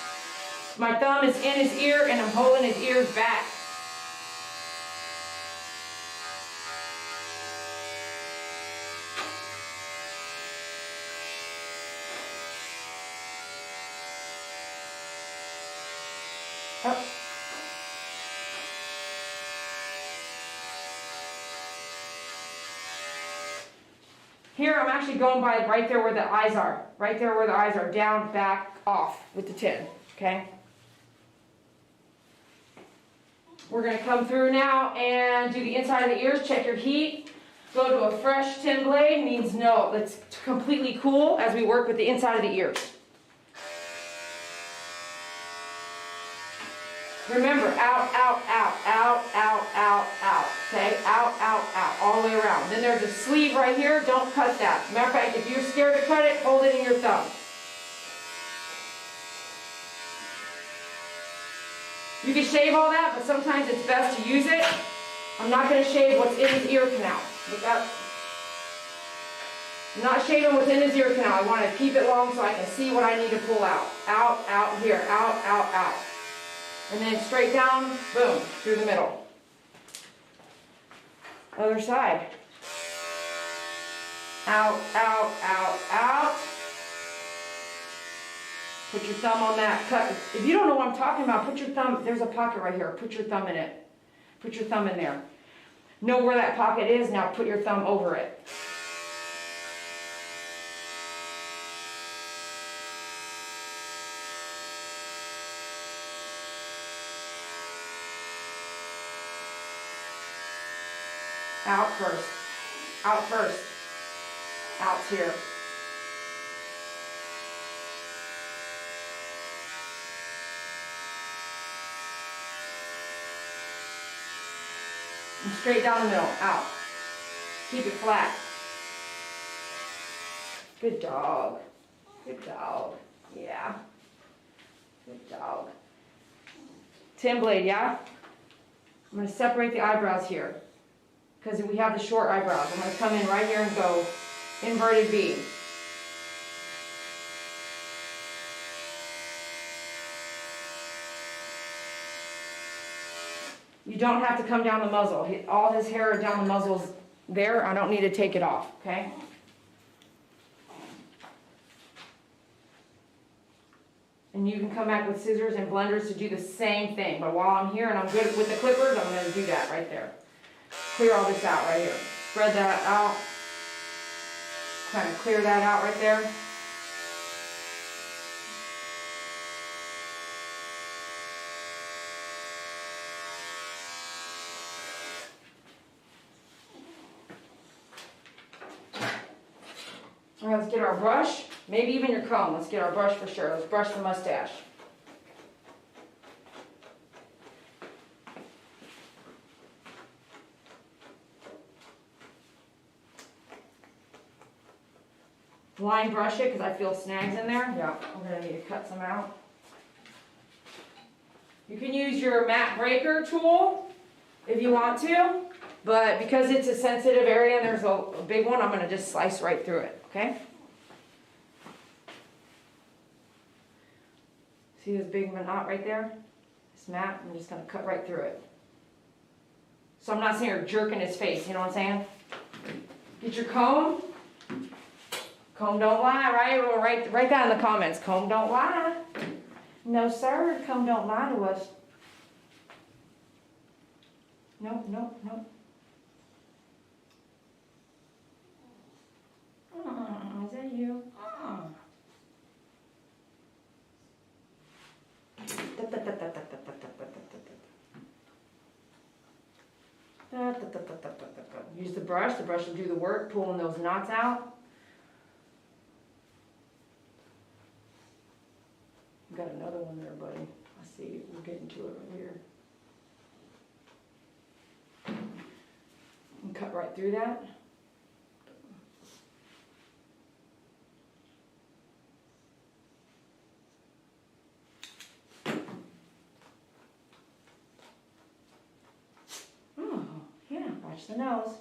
My thumb is in his ear and I'm holding his ears back. Up. Here I'm actually going by right there where the eyes are. Right there where the eyes are. Down, back, off with the 10. Okay? We're going to come through now and do the inside of the ears. Check your heat. Go to a fresh 10 blade. Means no, it's completely cool as we work with the inside of the ears. Remember, out, out, out, out, out, out, out. Okay? Out, out, out, all the way around. Then there's a sleeve right here. Don't cut that. Matter of fact, if you're scared to cut it, hold it in your thumb. You can shave all that, but sometimes it's best to use it. I'm not going to shave what's in his ear canal. Look up. I'm not shaving what's in his ear canal. I want to keep it long so I can see what I need to pull out. Out, out, here. Out, out, out. And then straight down, boom, through the middle. Other side. Out, out, out, out. Put your thumb on that cut. If you don't know what I'm talking about, put your thumb, there's a pocket right here. Put your thumb in it. Put your thumb in there. Know where that pocket is, now put your thumb over it. Out first. Out first. Out's here. And straight down the middle. Out. Keep it flat. Good dog. Good dog. Yeah. Good dog. 10 blade, yeah? I'm going to separate the eyebrows here. Because we have the short eyebrows. I'm going to come in right here and go inverted V. You don't have to come down the muzzle. All his hair down the muzzle's there. I don't need to take it off, okay? And you can come back with scissors and blenders to do the same thing. But while I'm here and I'm good with the clippers, I'm going to do that right there. Clear all this out right here. Spread that out. Kind of clear that out right there. All right, let's get our brush. Maybe even your comb. Let's get our brush for sure. Let's brush the mustache. Line brush it because I feel snags in there. Yeah, I'm going to need to cut some out. You can use your mat breaker tool if you want to, but because it's a sensitive area and there's a big one, I'm going to just slice right through it, okay? See this big knot right there? This mat, I'm just going to cut right through it. So I'm not saying you're jerking his face, you know what I'm saying? Get your comb. Comb don't lie, right? Write that in the comments. Comb don't lie. No, sir. Comb don't lie to us. Nope, nope, nope. Is that you? Use the brush. The brush will do the work, pulling those knots out. Got another one there, buddy. I see. We're getting to it right here. And cut right through that. Oh, yeah. Watch the nose.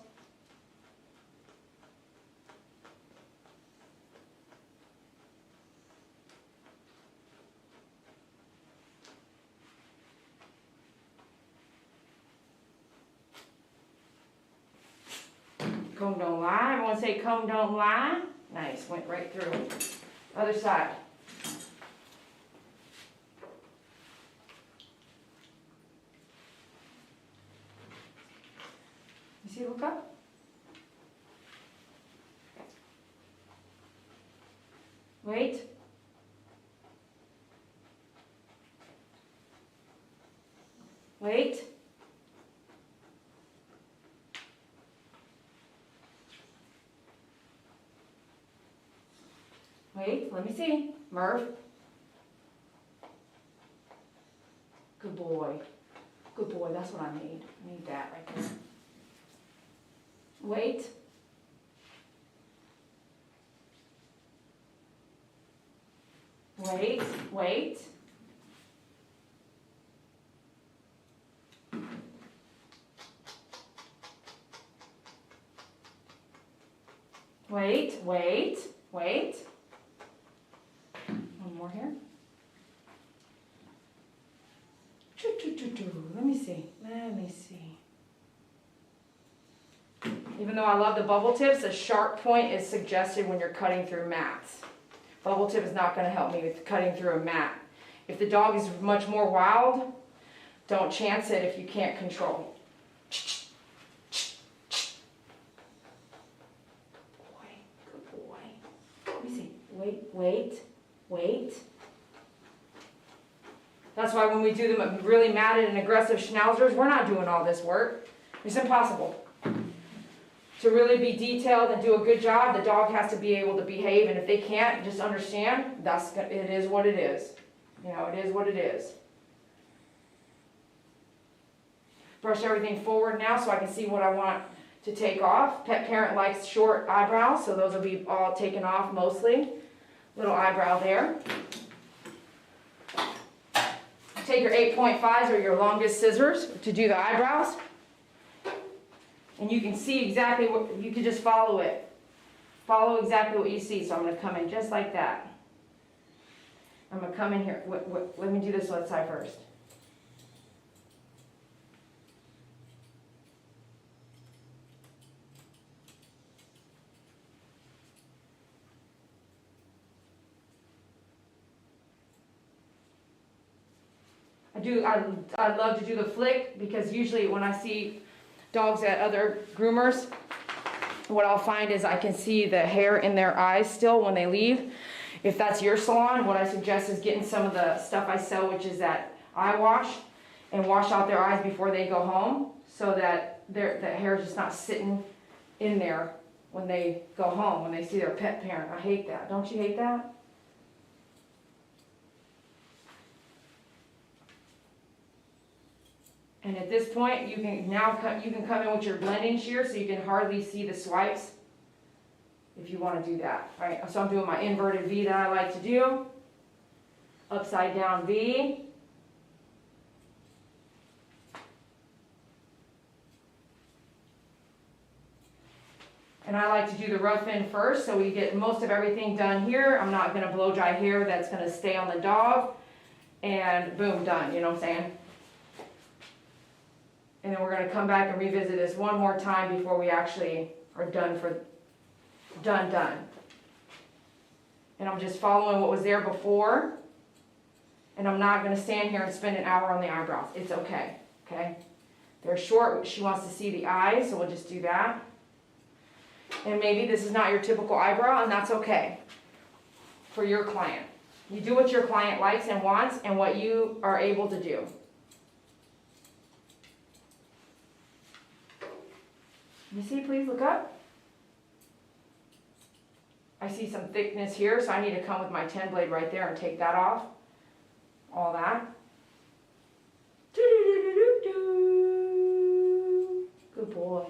Comb don't lie. Everyone say comb don't lie. Nice, went right through. Other side. You see, look up. Wait. Wait. Wait, let me see. Murph. Good boy. Good boy, that's what I need. I need that right there. Wait. Wait, wait. Wait, wait, wait. One more here. Let me see. Let me see. Even though I love the bubble tips, a sharp point is suggested when you're cutting through mats. Bubble tip is not going to help me with cutting through a mat. If the dog is much more wild, don't chance it if you can't control. Boy, good boy. Let me see. Wait, wait, wait. That's why when we do them really matted and aggressive schnauzers, we're not doing all this work. It's impossible. To really be detailed and do a good job, the dog has to be able to behave, and if they can't, just understand, it is what it is. You know, it is what it is. Brush everything forward now so I can see what I want to take off. Pet parent likes short eyebrows, so those will be all taken off mostly. Little eyebrow there. Take your 8.5s or your longest scissors to do the eyebrows. And you can see exactly what, you can just follow it. Follow exactly what you see. So I'm going to come in just like that. I'm going to come in here. Let me do this left side first. I love to do the flick, because usually when I see dogs at other groomers, what I'll find is I can see the hair in their eyes still when they leave. If that's your salon, what I suggest is getting some of the stuff I sell, which is that eye wash, and wash out their eyes before they go home, so that the hair is just not sitting in there when they go home, when they see their pet parent. I hate that. Don't you hate that? And at this point, you can come in with your blending shear, so you can hardly see the swipes if you want to do that. All right, so I'm doing my inverted V that I like to do, upside down V. And I like to do the rough in first, so we get most of everything done here. I'm not going to blow dry hair that's going to stay on the dog, and boom, done. You know what I'm saying? And then we're going to come back and revisit this one more time before we actually are done. And I'm just following what was there before. And I'm not going to stand here and spend an hour on the eyebrows. It's okay. Okay? They're short. She wants to see the eyes, so we'll just do that. And maybe this is not your typical eyebrow, and that's okay for your client. You do what your client likes and wants and what you are able to do. You see, please look up. I see some thickness here, so I need to come with my 10 blade right there and take that off. All that. Good boy.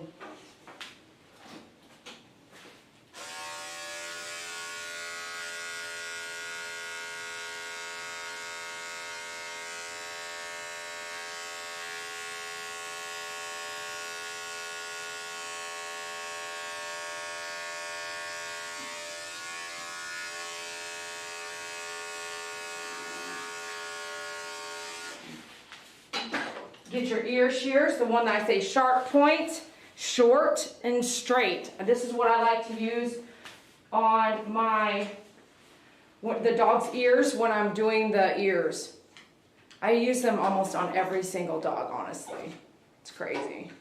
Get your ear shears, the one that I say sharp point, short and straight. This is what I like to use on the dog's ears when I'm doing the ears. I use them almost on every single dog, honestly. It's crazy.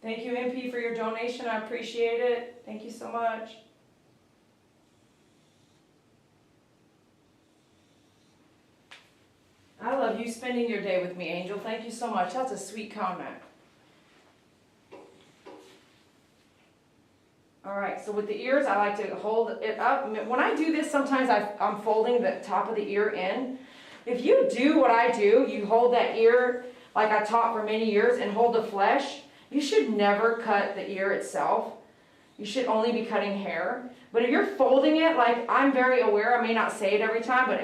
Thank you, MP, for your donation. I appreciate it. Thank you so much. I love you spending your day with me, Angel. Thank you so much. That's a sweet comment. All right, so with the ears, I like to hold it up. When I do this, sometimes I'm folding the top of the ear in. If you do what I do, you hold that ear like I taught for many years and hold the flesh. You should never cut the ear itself. You should only be cutting hair. But if you're folding it, like I'm very aware, I may not say it every time, but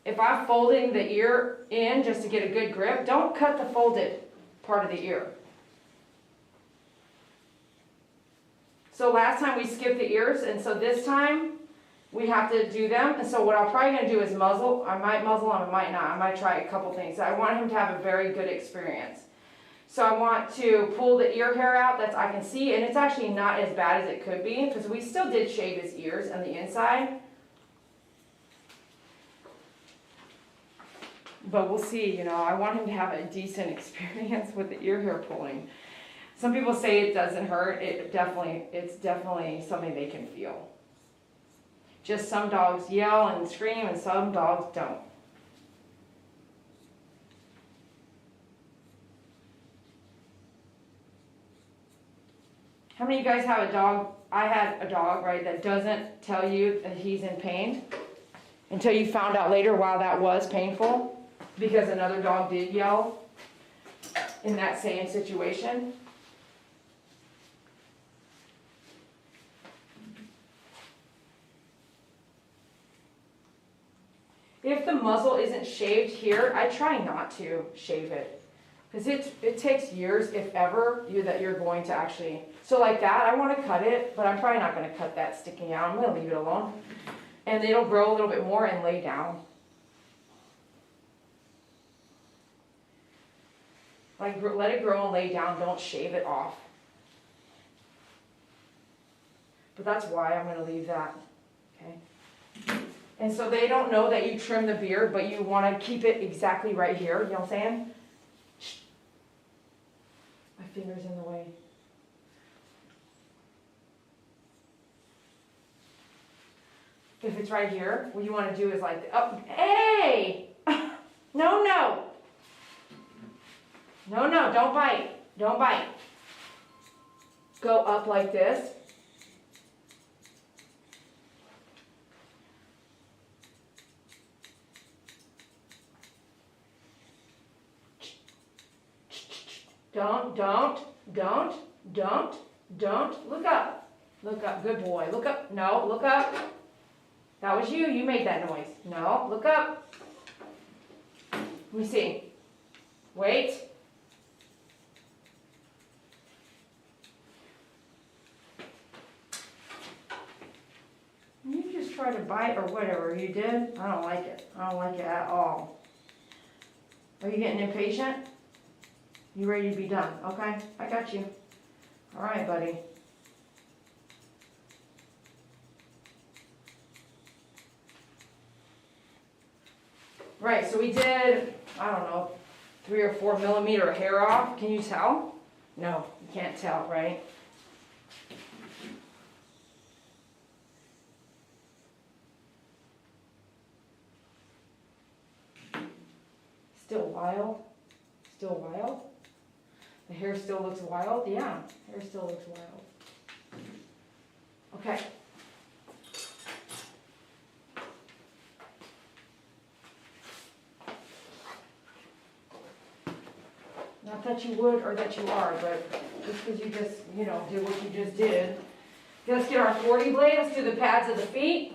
if I'm folding the ear in just to get a good grip, don't cut the folded part of the ear. So last time we skipped the ears, and so this time we have to do them. And so what I'm probably going to do is muzzle. I might muzzle him, I might not. I might try a couple things. I want him to have a very good experience. So I want to pull the ear hair out that I can see, and it's actually not as bad as it could be, because we still did shave his ears on the inside. But we'll see, you know, I want him to have a decent experience with the ear hair pulling. Some people say it doesn't hurt. It's definitely something they can feel. Just some dogs yell and scream, and some dogs don't. How many of you guys have a dog? I had a dog, right, that doesn't tell you that he's in pain until you found out later, wow, that was painful, because another dog did yell in that same situation. If the muzzle isn't shaved here, I try not to shave it. Because it takes years, if ever, that you're going to actually... So like that, I want to cut it, but I'm probably not going to cut that sticking out. I'm going to leave it alone. And it'll grow a little bit more and lay down. Like let it grow and lay down, don't shave it off. But that's why I'm gonna leave that, okay? And so they don't know that you trim the beard, but you wanna keep it exactly right here, you know what I'm saying? My finger's in the way. If it's right here, what you wanna do is like, oh, hey! No, no! No, no, don't bite, don't bite. Go up like this. Don't, look up. Look up, good boy, look up, no, look up. That was you made that noise. No, look up. Let me see. Wait. You just try to bite or whatever you did. I don't like it. I don't like it at all. Are you getting impatient? You ready to be done? Okay, I got you. All right, buddy. Right, so we did, I don't know, 3 or 4 millimeter hair off. Can you tell? No, you can't tell, right? Still wild? Still wild? The hair still looks wild? Yeah, hair still looks wild. Okay. Not that you would or that you are, but just because you just, did what you just did. Let's get our 40 blade. Let's do the pads of the feet.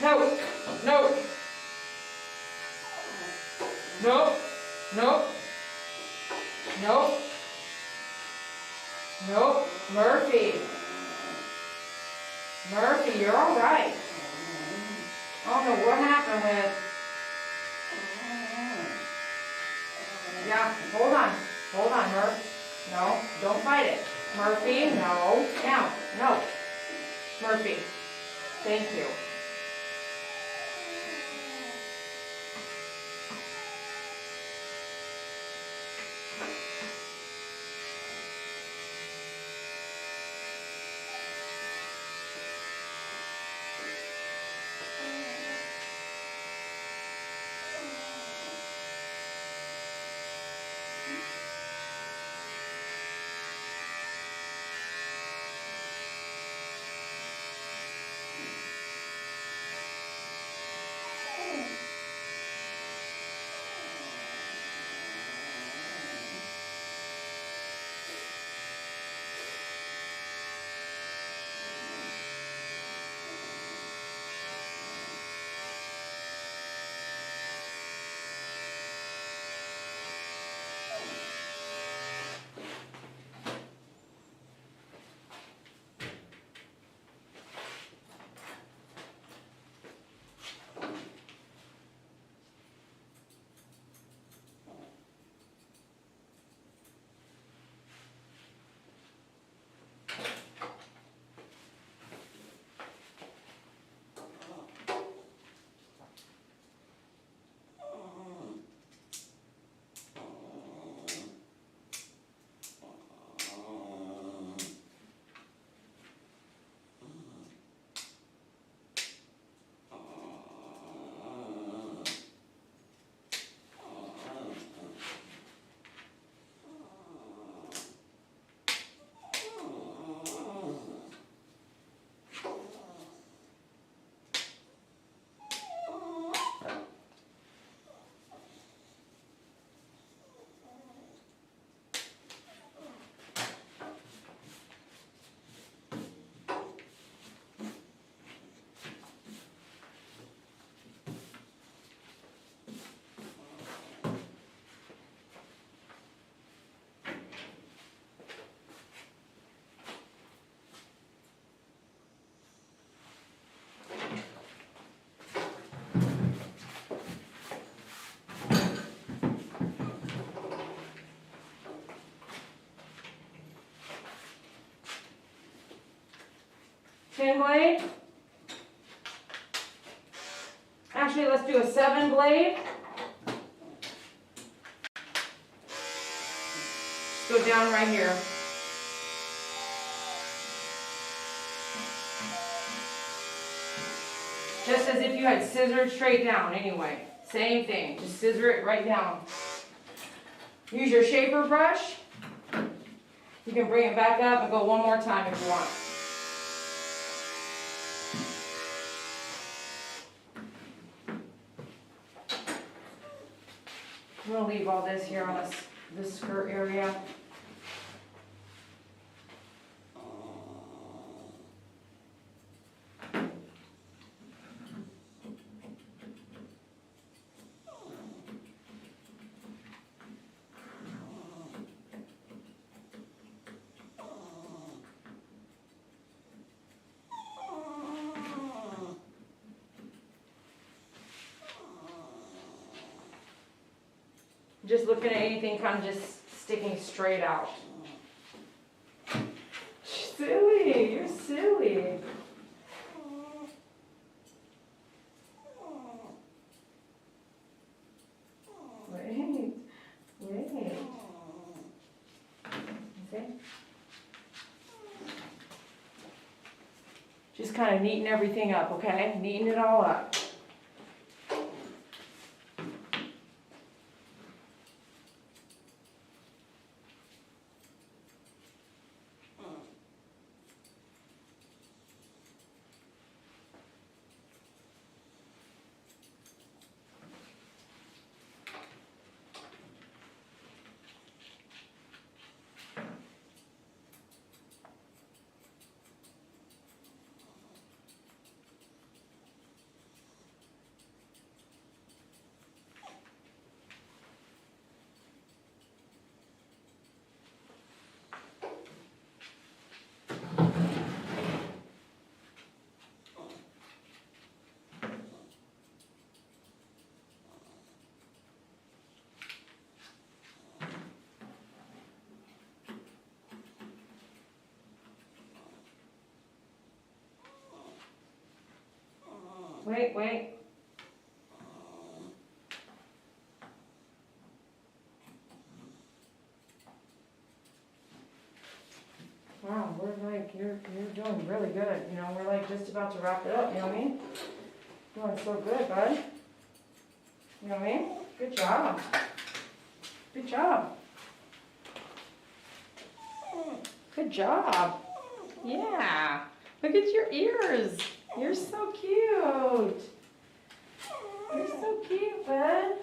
No, no, no, no, no, no, Murphy. Murphy, you're all right. I don't know what happened with. Yeah, hold on, Murph. No, don't fight it. Murphy, no, down, no. Murphy, thank you. 10 blade. Actually, let's do a 7 blade. Just go down right here. Just as if you had scissored straight down anyway. Same thing, just scissor it right down. Use your shaper brush. You can bring it back up and go one more time if you want. I'm going to leave all this here on this skirt area. Just looking at anything kind of just sticking straight out. Silly, you're silly. Wait. Okay. Just kind of neaten everything up, okay? Neaten it all up. Wait. Wow, we're like, you're doing really good. You know, we're like just about to wrap it up, you know what I mean? Doing so good, bud. You know what I mean? Good job. Good job. Good job. Yeah. Look at your ears. You're so cute. You're so cute, bud.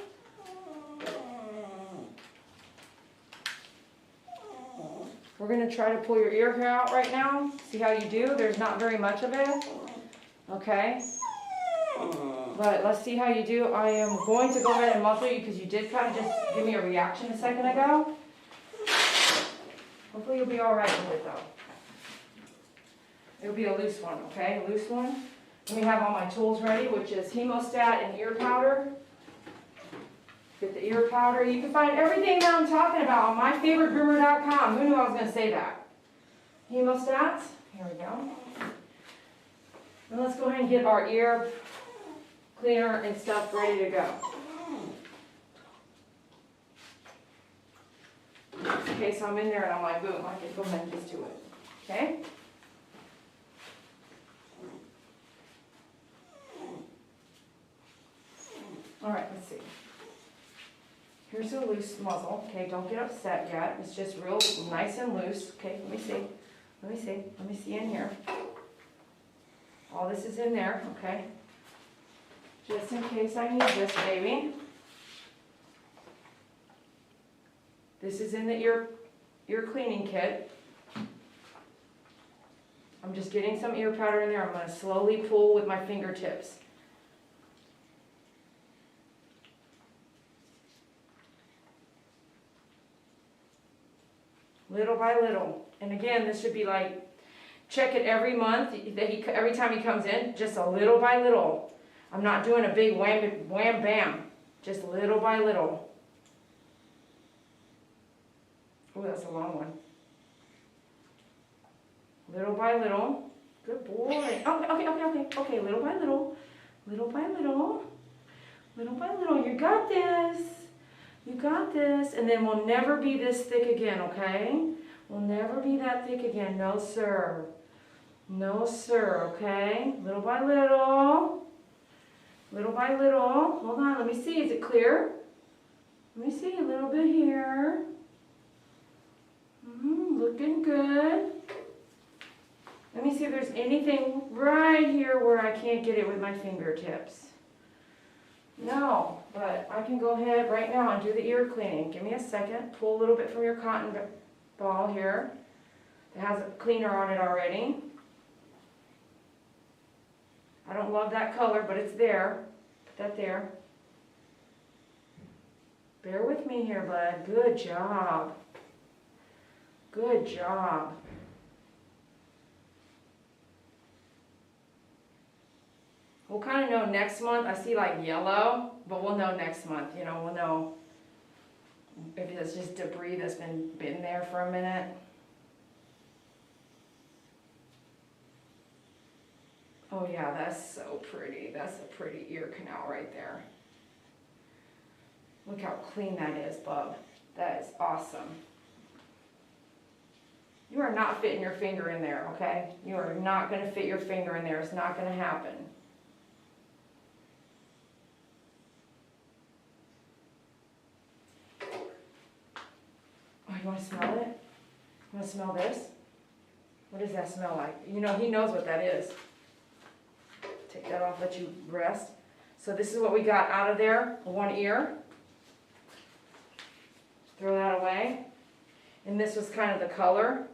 We're going to try to pull your ear hair out right now. See how you do? There's not very much of it. Okay. But let's see how you do. I am going to go ahead and muzzle you because you did kind of just give me a reaction a second ago. Hopefully you'll be all right with it though. It'll be a loose one, okay? A loose one. Let me have all my tools ready, which is hemostat and ear powder. Get the ear powder. You can find everything that I'm talking about on myfavoritegroomer.com. Who knew I was going to say that? Hemostats. Here we go. Now let's go ahead and get our ear cleaner and stuff ready to go. Okay, so I'm in there and I'm like, boom, I can go ahead and just do it. Okay? All right, let's see. Here's a loose muzzle. Okay, don't get upset yet. It's just real nice and loose. Okay, let me see. Let me see in here. All this is in there, okay? Just in case I need this, baby. This is in the ear cleaning kit. I'm just getting some ear powder in there. I'm going to slowly pull with my fingertips. Little by little. And again, this should be like, check it every month, every time he comes in, just a little by little. I'm not doing a big wham, bam. Just little by little. Oh, that's a long one. Little by little. Good boy. Okay, little by little. Little by little. Little by little. You got this. You got this. And then we'll never be this thick again, okay? We'll never be that thick again. No, sir. No, sir, okay? Little by little. Little by little. Hold on, let me see. Is it clear? Let me see. A little bit here. Looking good. Let me see if there's anything right here where I can't get it with my fingertips. No, but I can go ahead right now and do the ear cleaning. Give me a second. Pull a little bit from your cotton ball here. It has a cleaner on it already. I don't love that color, but it's there. Put that there. Bear with me here, bud. Good job. Good job. We'll kind of know next month. I see like yellow, but we'll know next month. You know, we'll know if it's just debris that's been there for a minute. Oh yeah, that's so pretty. That's a pretty ear canal right there. Look how clean that is, bub. That is awesome. You are not fitting your finger in there, okay? You are not going to fit your finger in there. It's not going to happen. Oh, you want to smell it? You want to smell this? What does that smell like? You know, he knows what that is. Take that off, let you rest. So this is what we got out of there, one ear. Throw that away. And this was kind of the color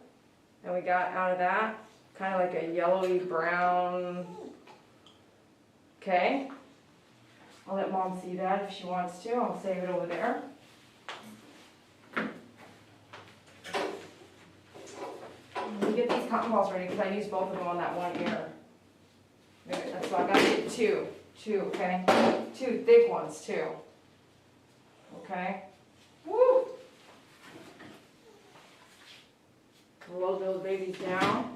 that we got out of that. Kind of like a yellowy brown. Okay. I'll let Mom see that if she wants to. I'll save it over there. Let me get these cotton balls ready because I used both of them on that one ear. So I gotta get two, okay? Two thick ones too. Okay? Woo! Roll those babies down.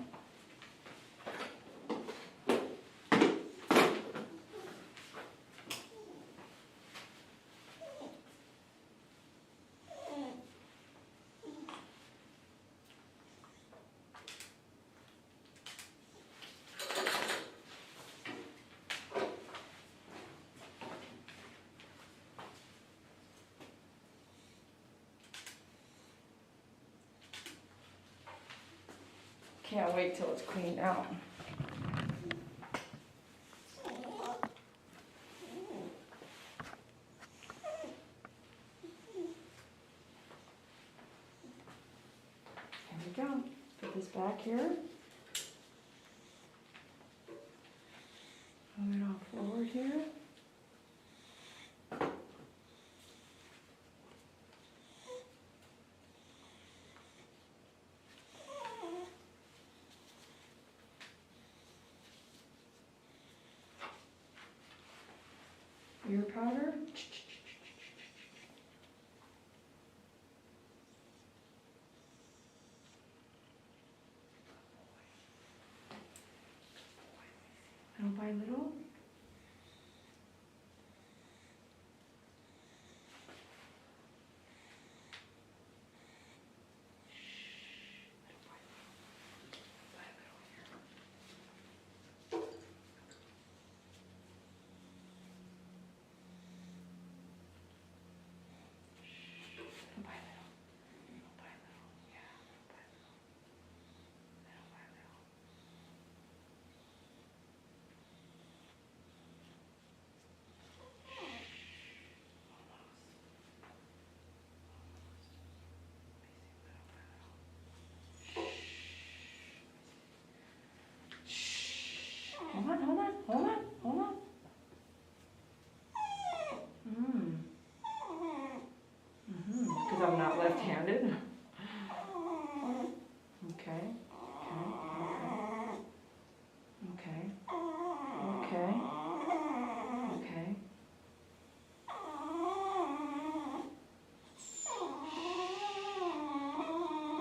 Can't wait till it's cleaned out. There we go. Put this back here. Move it on forward here. Ear powder. Little by little. Hold on. Because I'm not left-handed. Okay.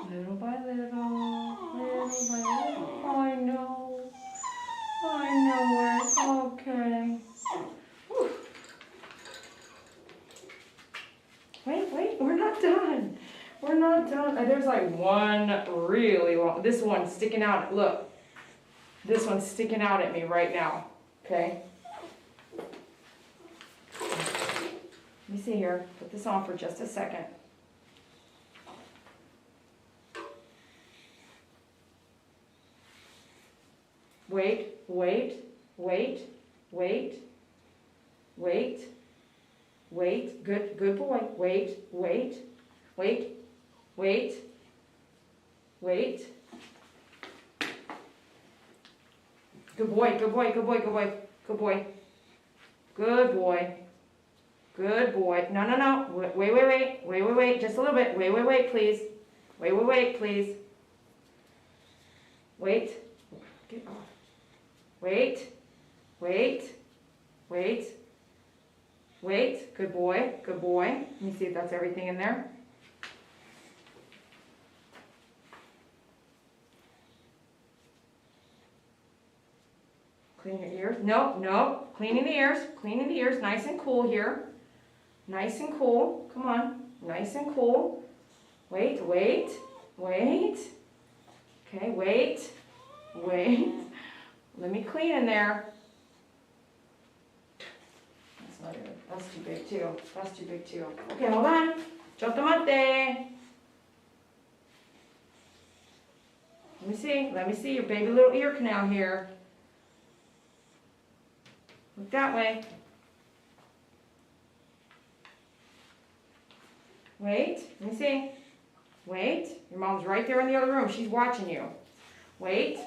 Little by little. I know. there's like one really long, this one's sticking out, look. This one's sticking out at me right now, okay? Let me see here, put this on for just a second. Wait, wait, wait, wait, wait, wait, good boy, wait, wait, wait, wait, wait. Good boy, good boy, good boy, good boy, good boy, good boy, good boy. No, no, no, wait, just a little bit, wait, please. Wait, please. Wait, get off. Wait, wait, wait, wait, good boy, good boy. Let me see if that's everything in there. Clean your ears. No, cleaning the ears, nice and cool here. Nice and cool, come on, nice and cool. Wait. Okay, wait. Let me clean in there. That's not good. That's too big too. Okay, hold on. Chotomate. Let me see your baby little ear canal here. Look that way. Wait, let me see. Wait, your mom's right there in the other room. She's watching you. Wait.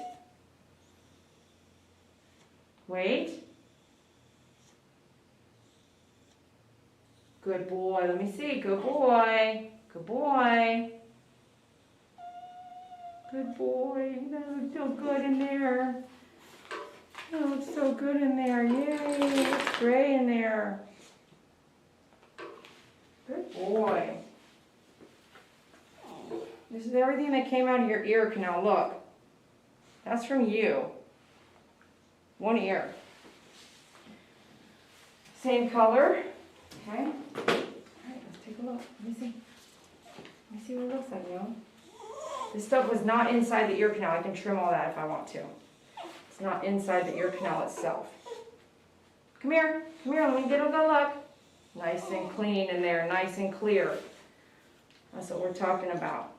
Good boy, let me see. Good boy. That looks so good in there. That looks so good in there. Yay, it's great in there. Good boy. This is everything that came out of your ear canal. Look. That's from you. One ear. Same color. Okay. Alright, let's take a look. Let me see what it looks like, you know. This stuff was not inside the ear canal. I can trim all that if I want to. It's not inside the ear canal itself. Come here, let me get a good look. Nice and clean in there, nice and clear. That's what we're talking about.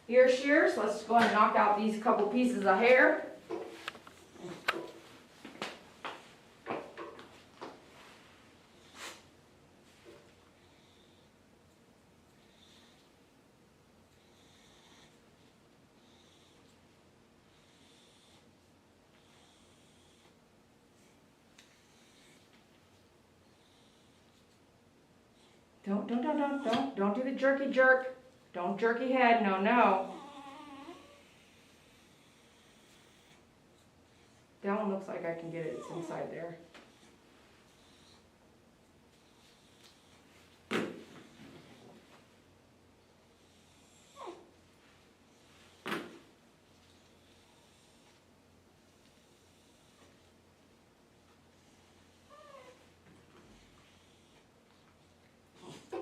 Ear shears, let's go ahead and knock out these couple pieces of hair. Don't do the jerky jerk. Don't jerky head, no. That one looks like I can get it, it's inside there.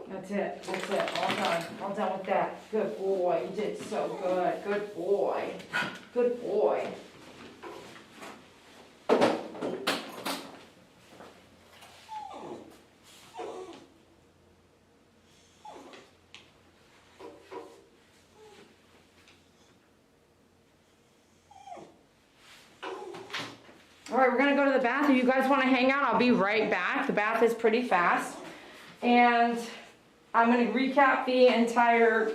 That's it, all done with that. Good boy, you did so good, good boy. All right, we're gonna go to the bath. If you guys wanna hang out, I'll be right back. The bath is pretty fast. And I'm going to recap the entire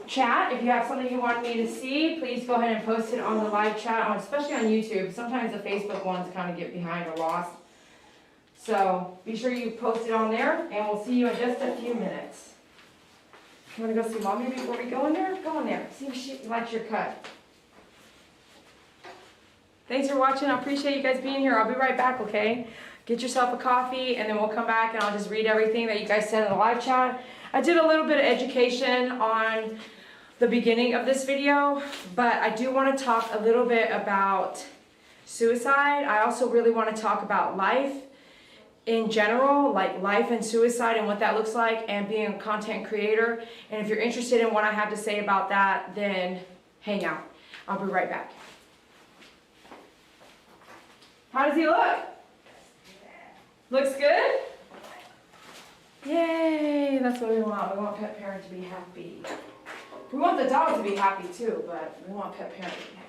chat. If you have something you want me to see, please go ahead and post it on the live chat, especially on YouTube. Sometimes the Facebook ones kind of get behind or lost. So be sure you post it on there, and we'll see you in just a few minutes. You want to go see Mommy before we go in there? Go in there. See if she likes your cut. Thanks for watching. I appreciate you guys being here. I'll be right back, okay? Get yourself a coffee, and then we'll come back and I'll just read everything that you guys said in the live chat. I did a little bit of education on the beginning of this video, but I do want to talk a little bit about suicide. I also really want to talk about life in general, like life and suicide and what that looks like, and being a content creator. And if you're interested in what I have to say about that, then hang out. I'll be right back. How does he look? Looks good? Yay, that's what we want. We want pet parent to be happy. We want the dog to be happy too, but we want pet parent to be happy.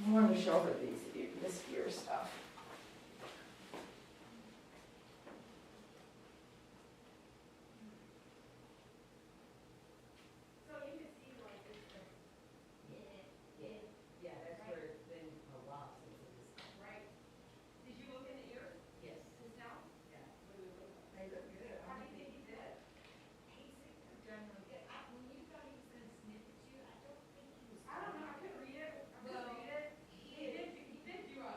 I wanted to show her this ear stuff. So you can see like it's the, yeah, that's where it's been a while since it was. Right. Did you look in the ears? Yes. Just now? Yeah. They look good. How do you think he did? He's generally good. When you thought he was gonna snip at you, I don't think he was. I don't know, I couldn't read it. Well, He did do a.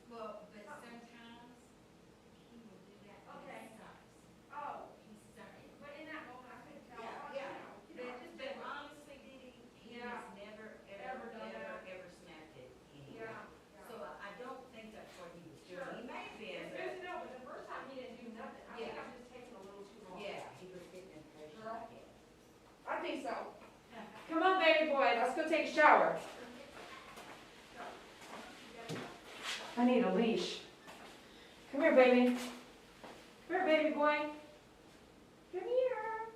Well, but sometimes he will do that when Okay. he sucks. Oh, He's sorry. but in that moment I couldn't tell. Yeah, Oh, yeah. just But honestly, he Yeah. has never, Ever done that. ever snapped at anyone. Yeah. So I don't think that's what he was doing. Sure. He may have been, It's but, good to know, but the first time he didn't do nothing. I think Yeah. I'm just taking a little too long. yeah, he was getting impatient, Girl. I guess. I think so. Come on, baby boy, let's go take a shower. I need a leash. Come here, baby. Come here, baby boy. Come here.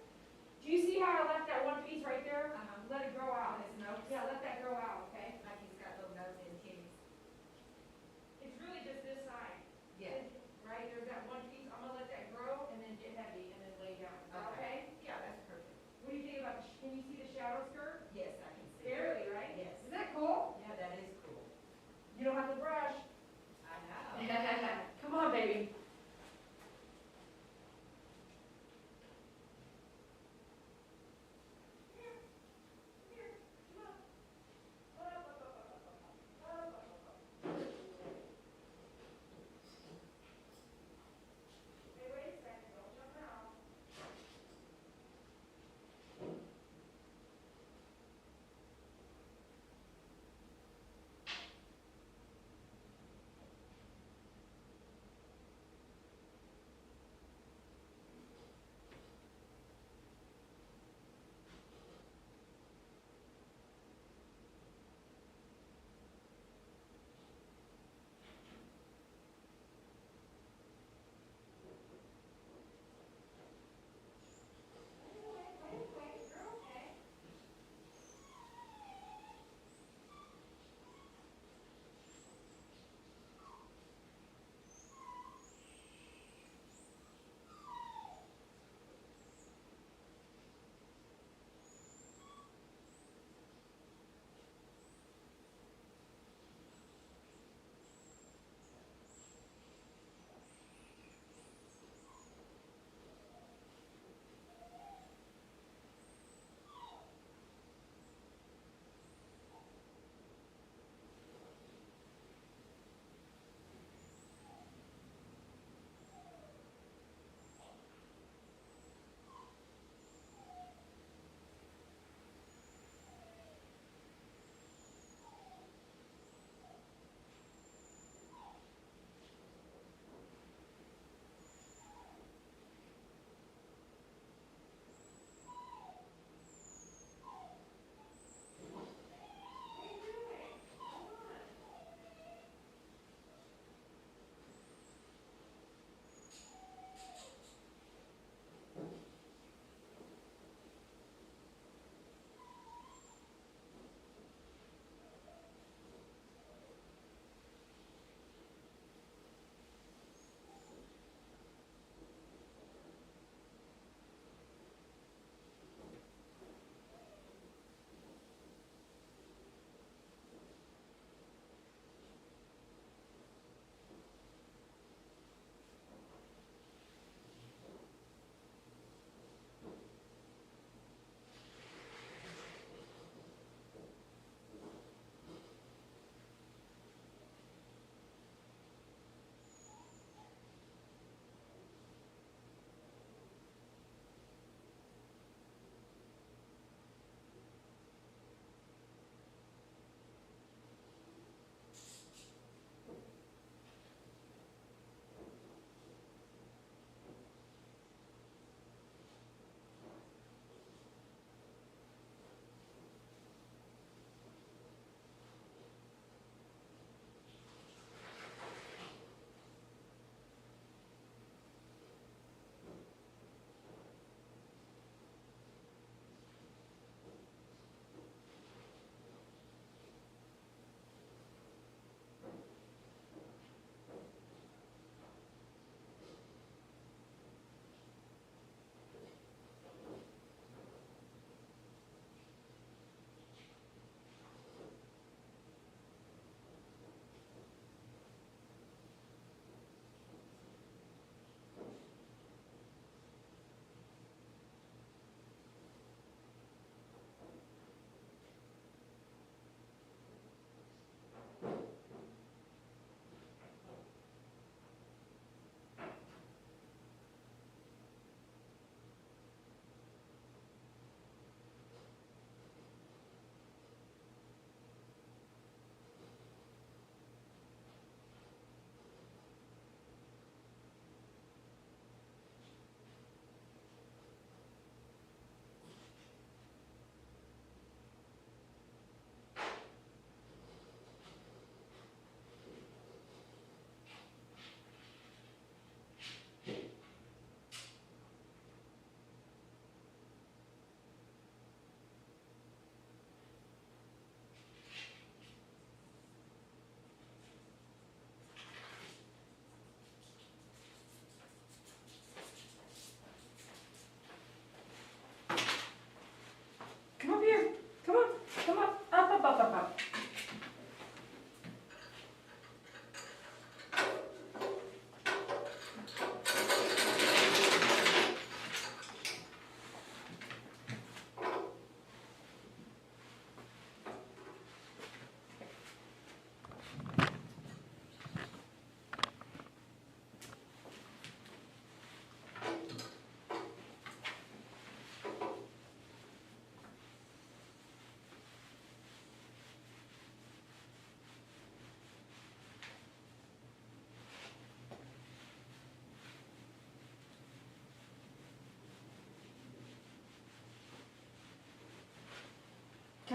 Do you see how I left that one piece right there? Let it grow out. Yeah, let that grow out, okay? Like he's got little nose and titties. It's really just this side. Yeah. Right, there's that one piece. I'm gonna let that grow and then get heavy and then lay down. Is that okay? Yeah, that's perfect. What do you think about, can you see the shadow skirt? Yes, I can see. Barely, right? Yes. Isn't that cool? Yeah, that is cool. You don't have to brush. I know. Come on, baby.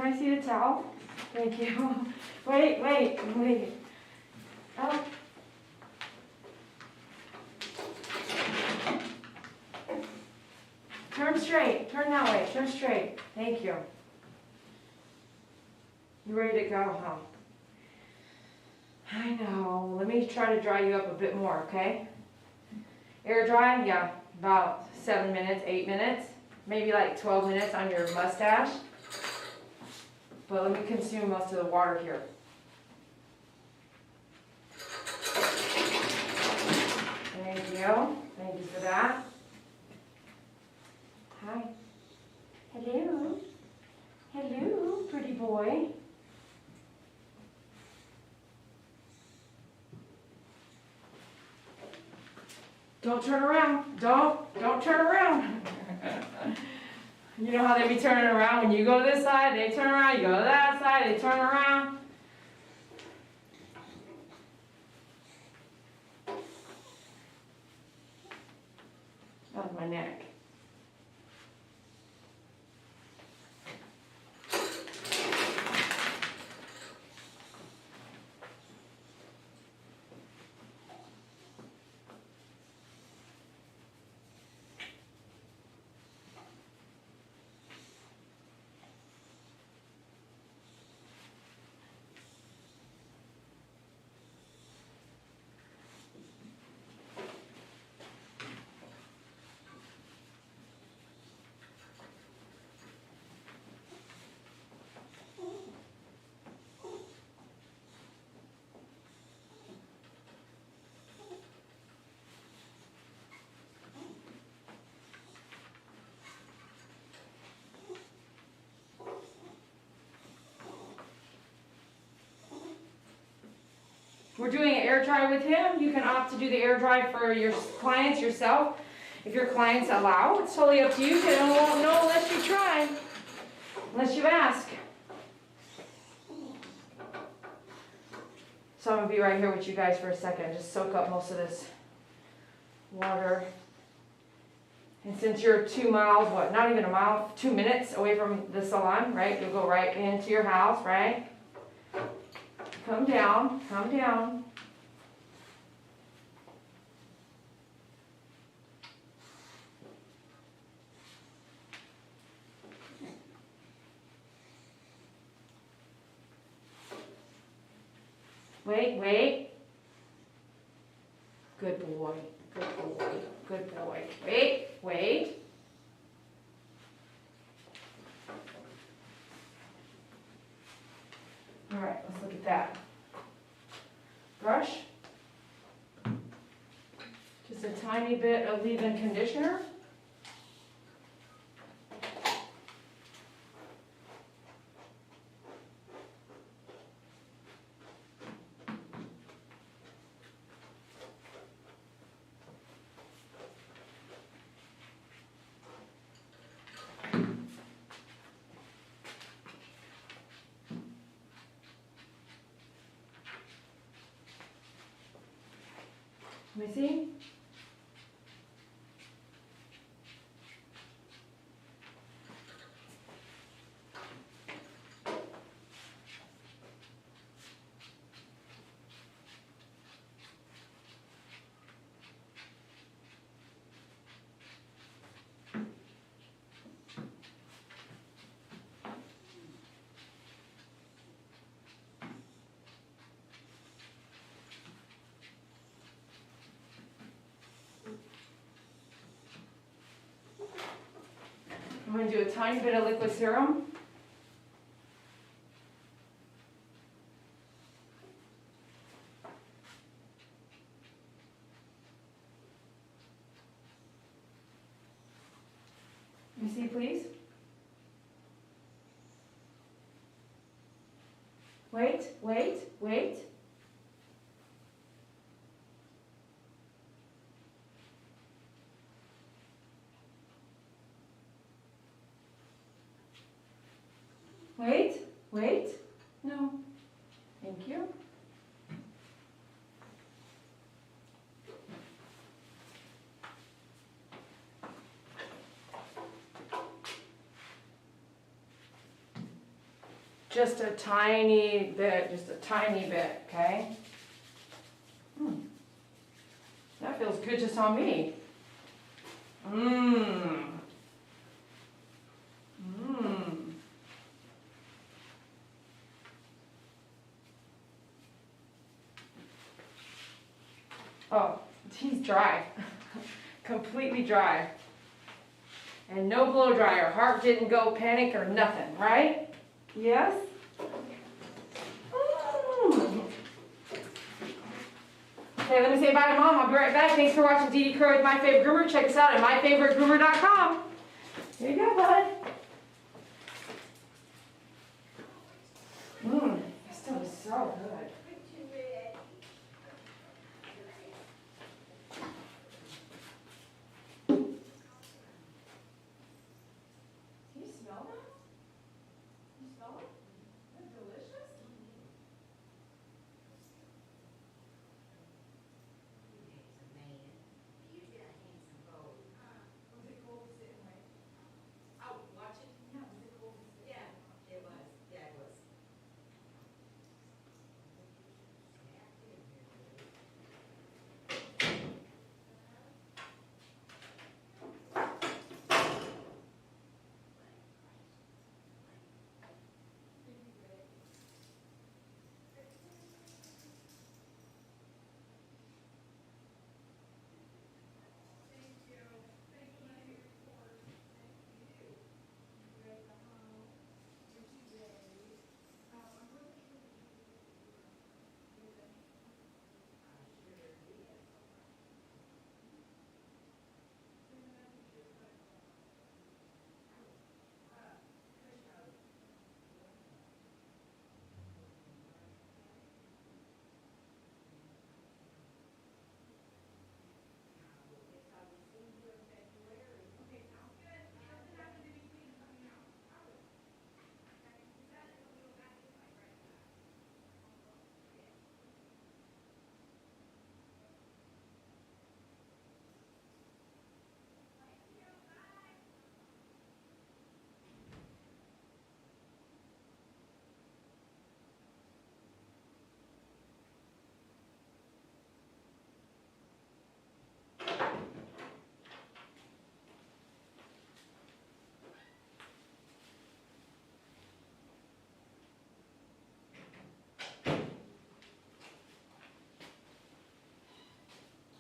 can I see the towel? Thank you. Wait, wait, wait. Oh. Turn straight, turn that way, turn straight. Thank you. You ready to go, huh? I know. Let me try to dry you up a bit more, okay? Air dry, yeah, about 7 minutes, 8 minutes, maybe like 12 minutes on your mustache. But let me consume most of the water here. Thank you. Thank you for that. Hi. Hello. Hello, pretty boy. Don't turn around. Don't turn around. You know how they be turning around? When you go this side, they turn around. You go to that side, they turn around. That was my neck. We're doing an air dry with him. You can opt to do the air dry for your clients yourself. If your clients allow, it's totally up to you. They won't know unless you try, unless you ask. So I'm gonna be right here with you guys for a second. Just soak up most of this water. And since you're 2 miles, what, not even a mile, 2 minutes away from the salon, right? You'll go right into your house, right? Come down, come down. Wait, wait. Good boy, good boy, good boy. Wait, wait. All right, let's look at that. Brush. Just a tiny bit of leave-in conditioner. Let me see. I'm going to do a tiny bit of liquid serum. Let me see, please. Wait, wait, wait. Wait, wait. No. Thank you. just a tiny bit, okay? That feels good just on me. Oh, he's dry. Completely dry. And no blow dryer. Heart didn't go panic or nothing, right? Yes? Okay, let me say bye to Mom. I'll be right back. Thanks for watching Dee Crow with My Favorite Groomer. Check us out at myfavoritegroomer.com. Here you go, bud. This stuff is so good. Do you smell that? You smell it? Is it delicious? He's a man. He's got a handsome boy. Was it cold to sit and wait? Oh, watch it? Yeah, was it cold to sit? Yeah, it was. Yeah, it was. Snapped in here, really.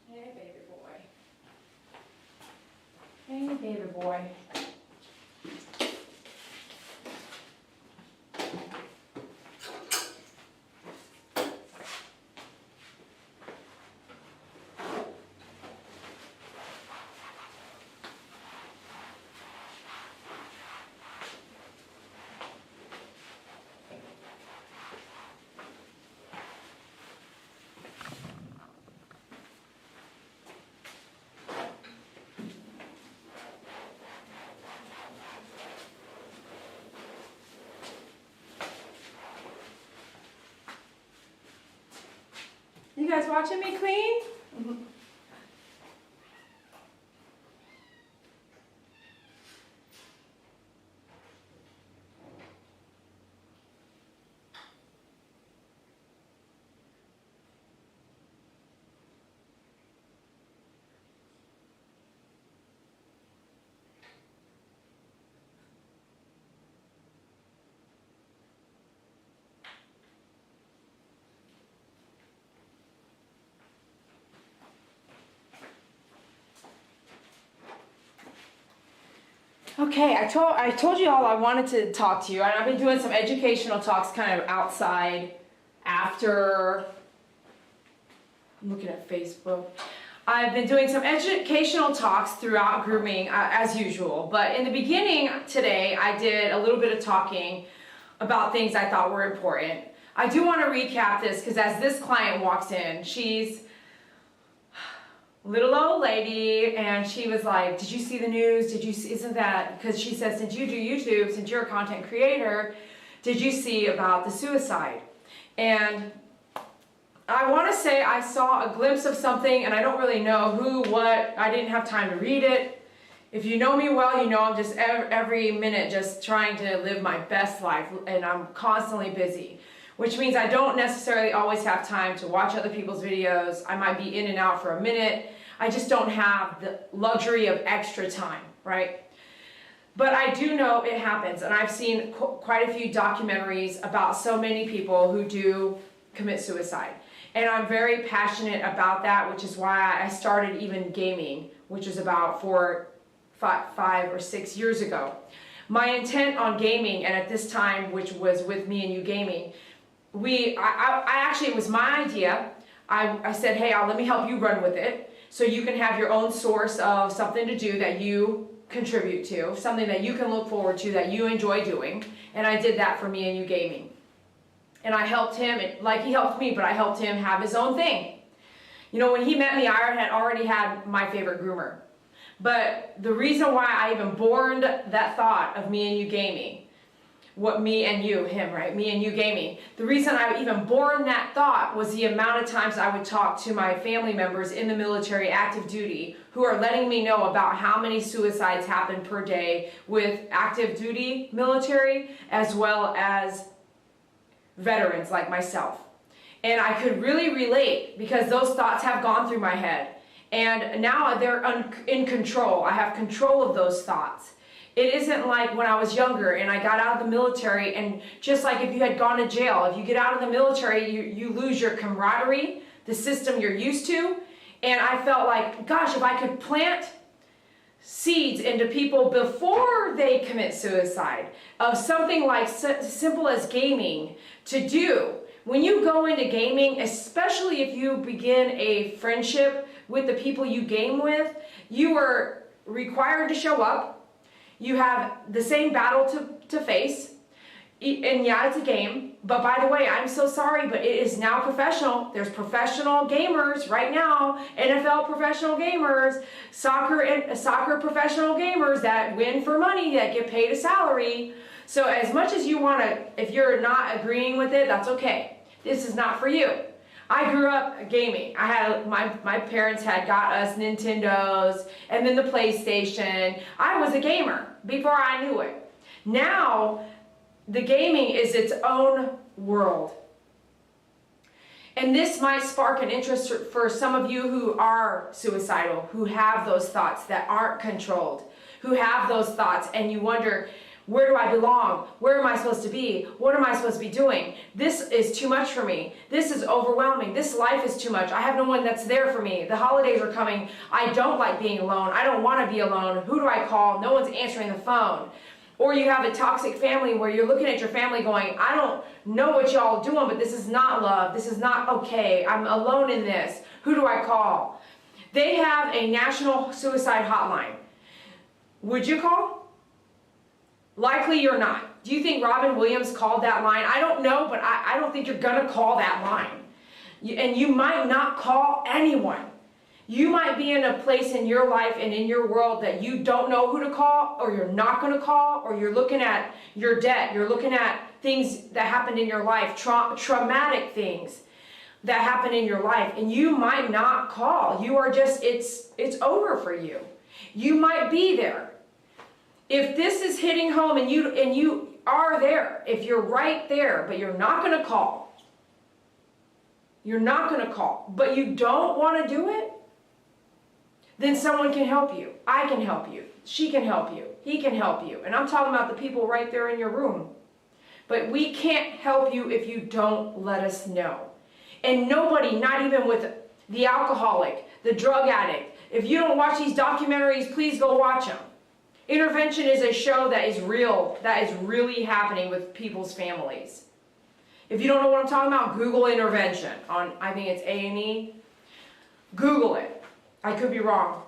Hey, baby boy. Hey, baby boy. You guys watching me clean? Okay, I told you all I wanted to talk to you, and I've been doing some educational talks kind of outside after. I'm looking at Facebook. I've been doing some educational talks throughout grooming as usual, but in the beginning today I did a little bit of talking about things I thought were important. I do want to recap this because as this client walks in, she's little old lady, and she was like, did you see the news? Did you see, isn't that, because she said, since you do YouTube, since you're a content creator, did you see about the suicide? And I want to say I saw a glimpse of something, and I don't really know who, what, I didn't have time to read it. If you know me well, you know I'm just every minute just trying to live my best life, and I'm constantly busy, which means I don't necessarily always have time to watch other people's videos. I might be in and out for a minute. I just don't have the luxury of extra time, right? But I do know it happens, and I've seen quite a few documentaries about so many people who do commit suicide. And I'm very passionate about that, which is why I started even gaming, which is about 5 or 6 years ago. My intent on gaming, and at this time, which was with Me and You Gaming, I actually, it was my idea. I said, hey, let me help you run with it, so you can have your own source of something to do that you contribute to, something that you can look forward to, that you enjoy doing. And I did that for Me and You Gaming. And I helped him, like he helped me, but I helped him have his own thing. You know, when he met me, I had already had my favorite groomer. But the reason why I even born that thought of Me and You Gaming, what me and you, him, right? Me and You Gaming. The reason I even born that thought was the amount of times I would talk to my family members in the military, active duty, who are letting me know about how many suicides happen per day with active duty military, as well as veterans like myself. And I could really relate, because those thoughts have gone through my head. And now they're in control. I have control of those thoughts. It isn't like when I was younger and I got out of the military, and just like if you had gone to jail, if you get out of the military, you lose your camaraderie, the system you're used to. And I felt like, gosh, if I could plant seeds into people before they commit suicide of something like simple as gaming to do. When you go into gaming, especially if you begin a friendship with the people you game with, you are required to show up. You have the same battle to face. And yeah, it's a game. But by the way, I'm so sorry, but it is now professional. There's professional gamers right now, NFL professional gamers, soccer professional gamers that win for money, that get paid a salary. So as much as you want to, if you're not agreeing with it, that's okay. This is not for you. I grew up gaming. I had my parents had got us Nintendos and then the PlayStation. I was a gamer before I knew it. Now, the gaming is its own world. And this might spark an interest for some of you who are suicidal, who have those thoughts that aren't controlled, who have those thoughts, and you wonder, where do I belong? Where am I supposed to be? What am I supposed to be doing? This is too much for me. This is overwhelming. This life is too much. I have no one that's there for me. The holidays are coming. I don't like being alone. I don't want to be alone. Who do I call? No one's answering the phone. Or you have a toxic family where you're looking at your family going, I don't know what y'all doing, but this is not love. This is not okay. I'm alone in this. Who do I call? They have a national suicide hotline. Would you call? Likely you're not. Do you think Robin Williams called that line? I don't know, but I don't think you're going to call that line. And you might not call anyone. You might be in a place in your life and in your world that you don't know who to call, or you're not going to call, or you're looking at your debt. You're looking at things that happened in your life, traumatic things that happened in your life, and you might not call. You are just, it's over for you. You might be there. If this is hitting home and you are there, if you're right there, but you're not going to call, but you don't want to do it, then someone can help you. I can help you. She can help you. He can help you. And I'm talking about the people right there in your room. But we can't help you if you don't let us know. And nobody, not even with the alcoholic, the drug addict, if you don't watch these documentaries, please go watch them. Intervention is a show that is real, that is really happening with people's families. If you don't know what I'm talking about, Google intervention on, I think it's A&E. Google it. I could be wrong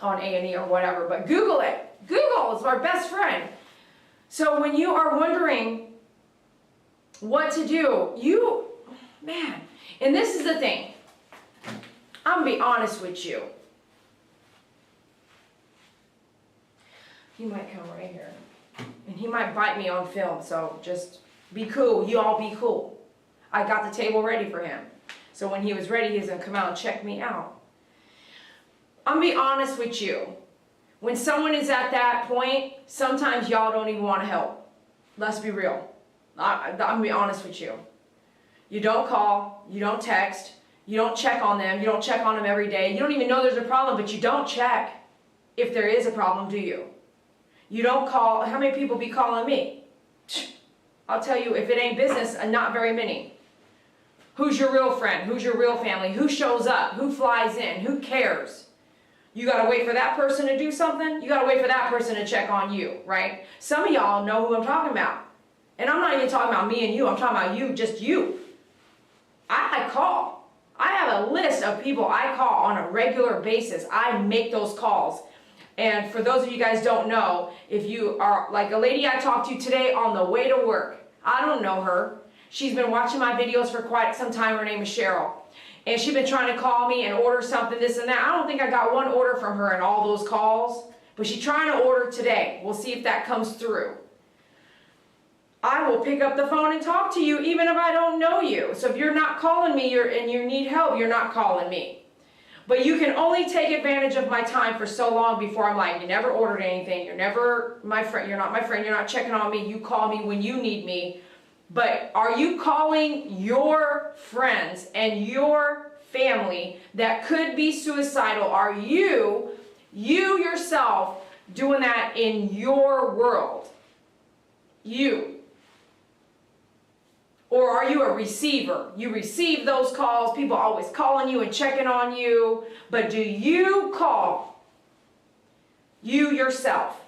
on A&E or whatever, but Google it. Google is our best friend. So when you are wondering what to do, man, and this is the thing. I'm going to be honest with you. He might come right here. And he might bite me on film, so just be cool. You all be cool. I got the table ready for him. So when he was ready, he's going to come out and check me out. I'm going to be honest with you. When someone is at that point, sometimes y'all don't even want to help. Let's be real. I'm gonna be honest with you. You don't call, you don't text, you don't check on them, you don't check on them every day. You don't even know there's a problem, but you don't check if there is a problem, do you? You don't call. How many people be calling me? I'll tell you, if it ain't business, not very many. Who's your real friend? Who's your real family? Who shows up? Who flies in? Who cares? You gotta wait for that person to do something? You gotta wait for that person to check on you, right? Some of y'all know who I'm talking about. And I'm not even talking about me and you, I'm talking about you, just you. I call. I have a list of people I call on a regular basis. I make those calls. And for those of you guys don't know, if you are like a lady I talked to today on the way to work, I don't know her. She's been watching my videos for quite some time. Her name is Cheryl. And she's been trying to call me and order something, this and that. I don't think I got one order from her in all those calls. But she's trying to order today. We'll see if that comes through. I will pick up the phone and talk to you even if I don't know you. So if you're not calling me and you need help, you're not calling me. But you can only take advantage of my time for so long before I'm like, you never ordered anything, you're never my friend, you're not my friend, you're not checking on me, you call me when you need me. But are you calling your friends and your family that could be suicidal? Are you yourself doing that in your world? You. Or are you a receiver? You receive those calls, people always calling you and checking on you, but do you call you yourself?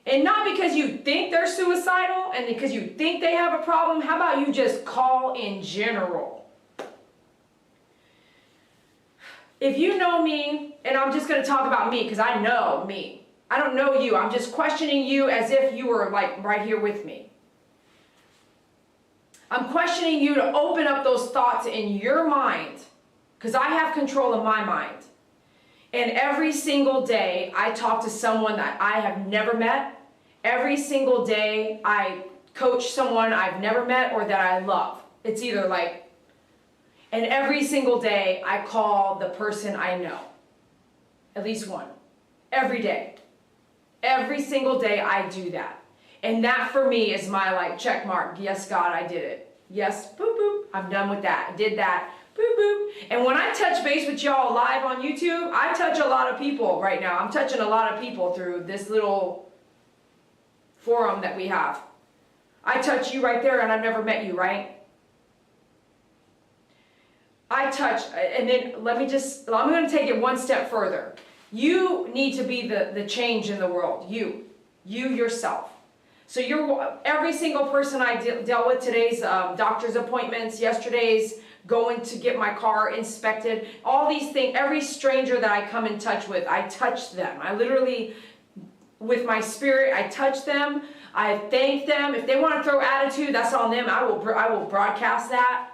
And not because you think they're suicidal and because you think they have a problem. How about you just call in general? If you know me, and I'm just going to talk about me because I know me. I don't know you. I'm just questioning you as if you were like right here with me. I'm questioning you to open up those thoughts in your mind because I have control of my mind. And every single day I talk to someone that I have never met. Every single day I coach someone I've never met or that I love. It's either like, and every single day I call the person I know. At least one. Every day. Every single day I do that. And that for me is my like check mark. Yes, God, I did it. Yes, boop, boop. I'm done with that. I did that. Boop, boop. And when I touch base with y'all live on YouTube, I touch a lot of people right now. I'm touching a lot of people through this little forum that we have. I touch you right there and I've never met you, right? I touch, and then I'm going to take it one step further. You need to be the change in the world. You yourself. So every single person I dealt with, today's doctor's appointments, yesterday's going to get my car inspected, all these things, every stranger that I come in touch with, I touch them. I literally, with my spirit, I touch them. I thank them. If they want to throw attitude, that's on them. I will broadcast that.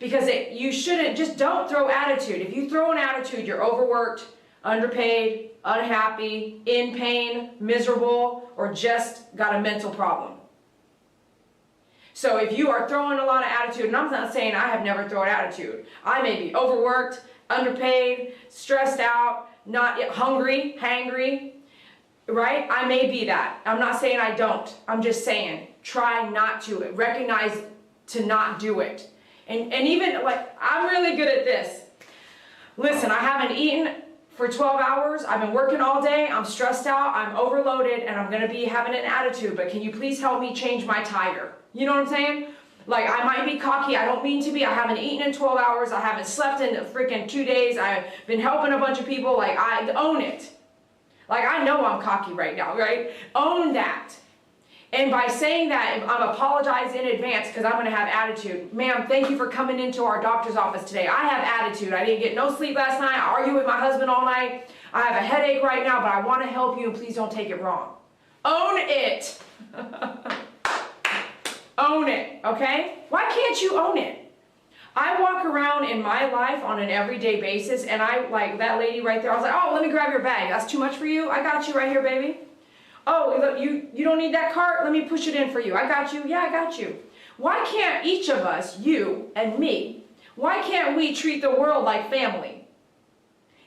Because you shouldn't, just don't throw attitude. If you throw an attitude, you're overworked, underpaid, unhappy, in pain, miserable, or just got a mental problem. So if you are throwing a lot of attitude, and I'm not saying I have never thrown attitude. I may be overworked, underpaid, stressed out, not hungry, hangry, right? I may be that. I'm not saying I don't. I'm just saying try not to. Recognize to not do it. And even, like, I'm really good at this. Listen, I haven't eaten for 12 hours. I've been working all day. I'm stressed out. I'm overloaded. And I'm going to be having an attitude. But can you please help me change my tire? You know what I'm saying? Like, I might be cocky. I don't mean to be. I haven't eaten in 12 hours. I haven't slept in freaking 2 days. I've been helping a bunch of people. Like, I own it. Like, I know I'm cocky right now, right? Own that. And by saying that, I'm apologizing in advance because I'm going to have attitude. Ma'am, thank you for coming into our doctor's office today. I have attitude. I didn't get no sleep last night. I argued with my husband all night. I have a headache right now, but I want to help you, and please don't take it wrong. Own it. Own it, okay? Why can't you own it? I walk around in my life on an everyday basis, and I, like that lady right there, I was like, oh, let me grab your bag. That's too much for you? I got you right here, baby. Oh, look, you don't need that cart? Let me push it in for you. I got you. Yeah, I got you. Why can't each of us, you and me, why can't we treat the world like family?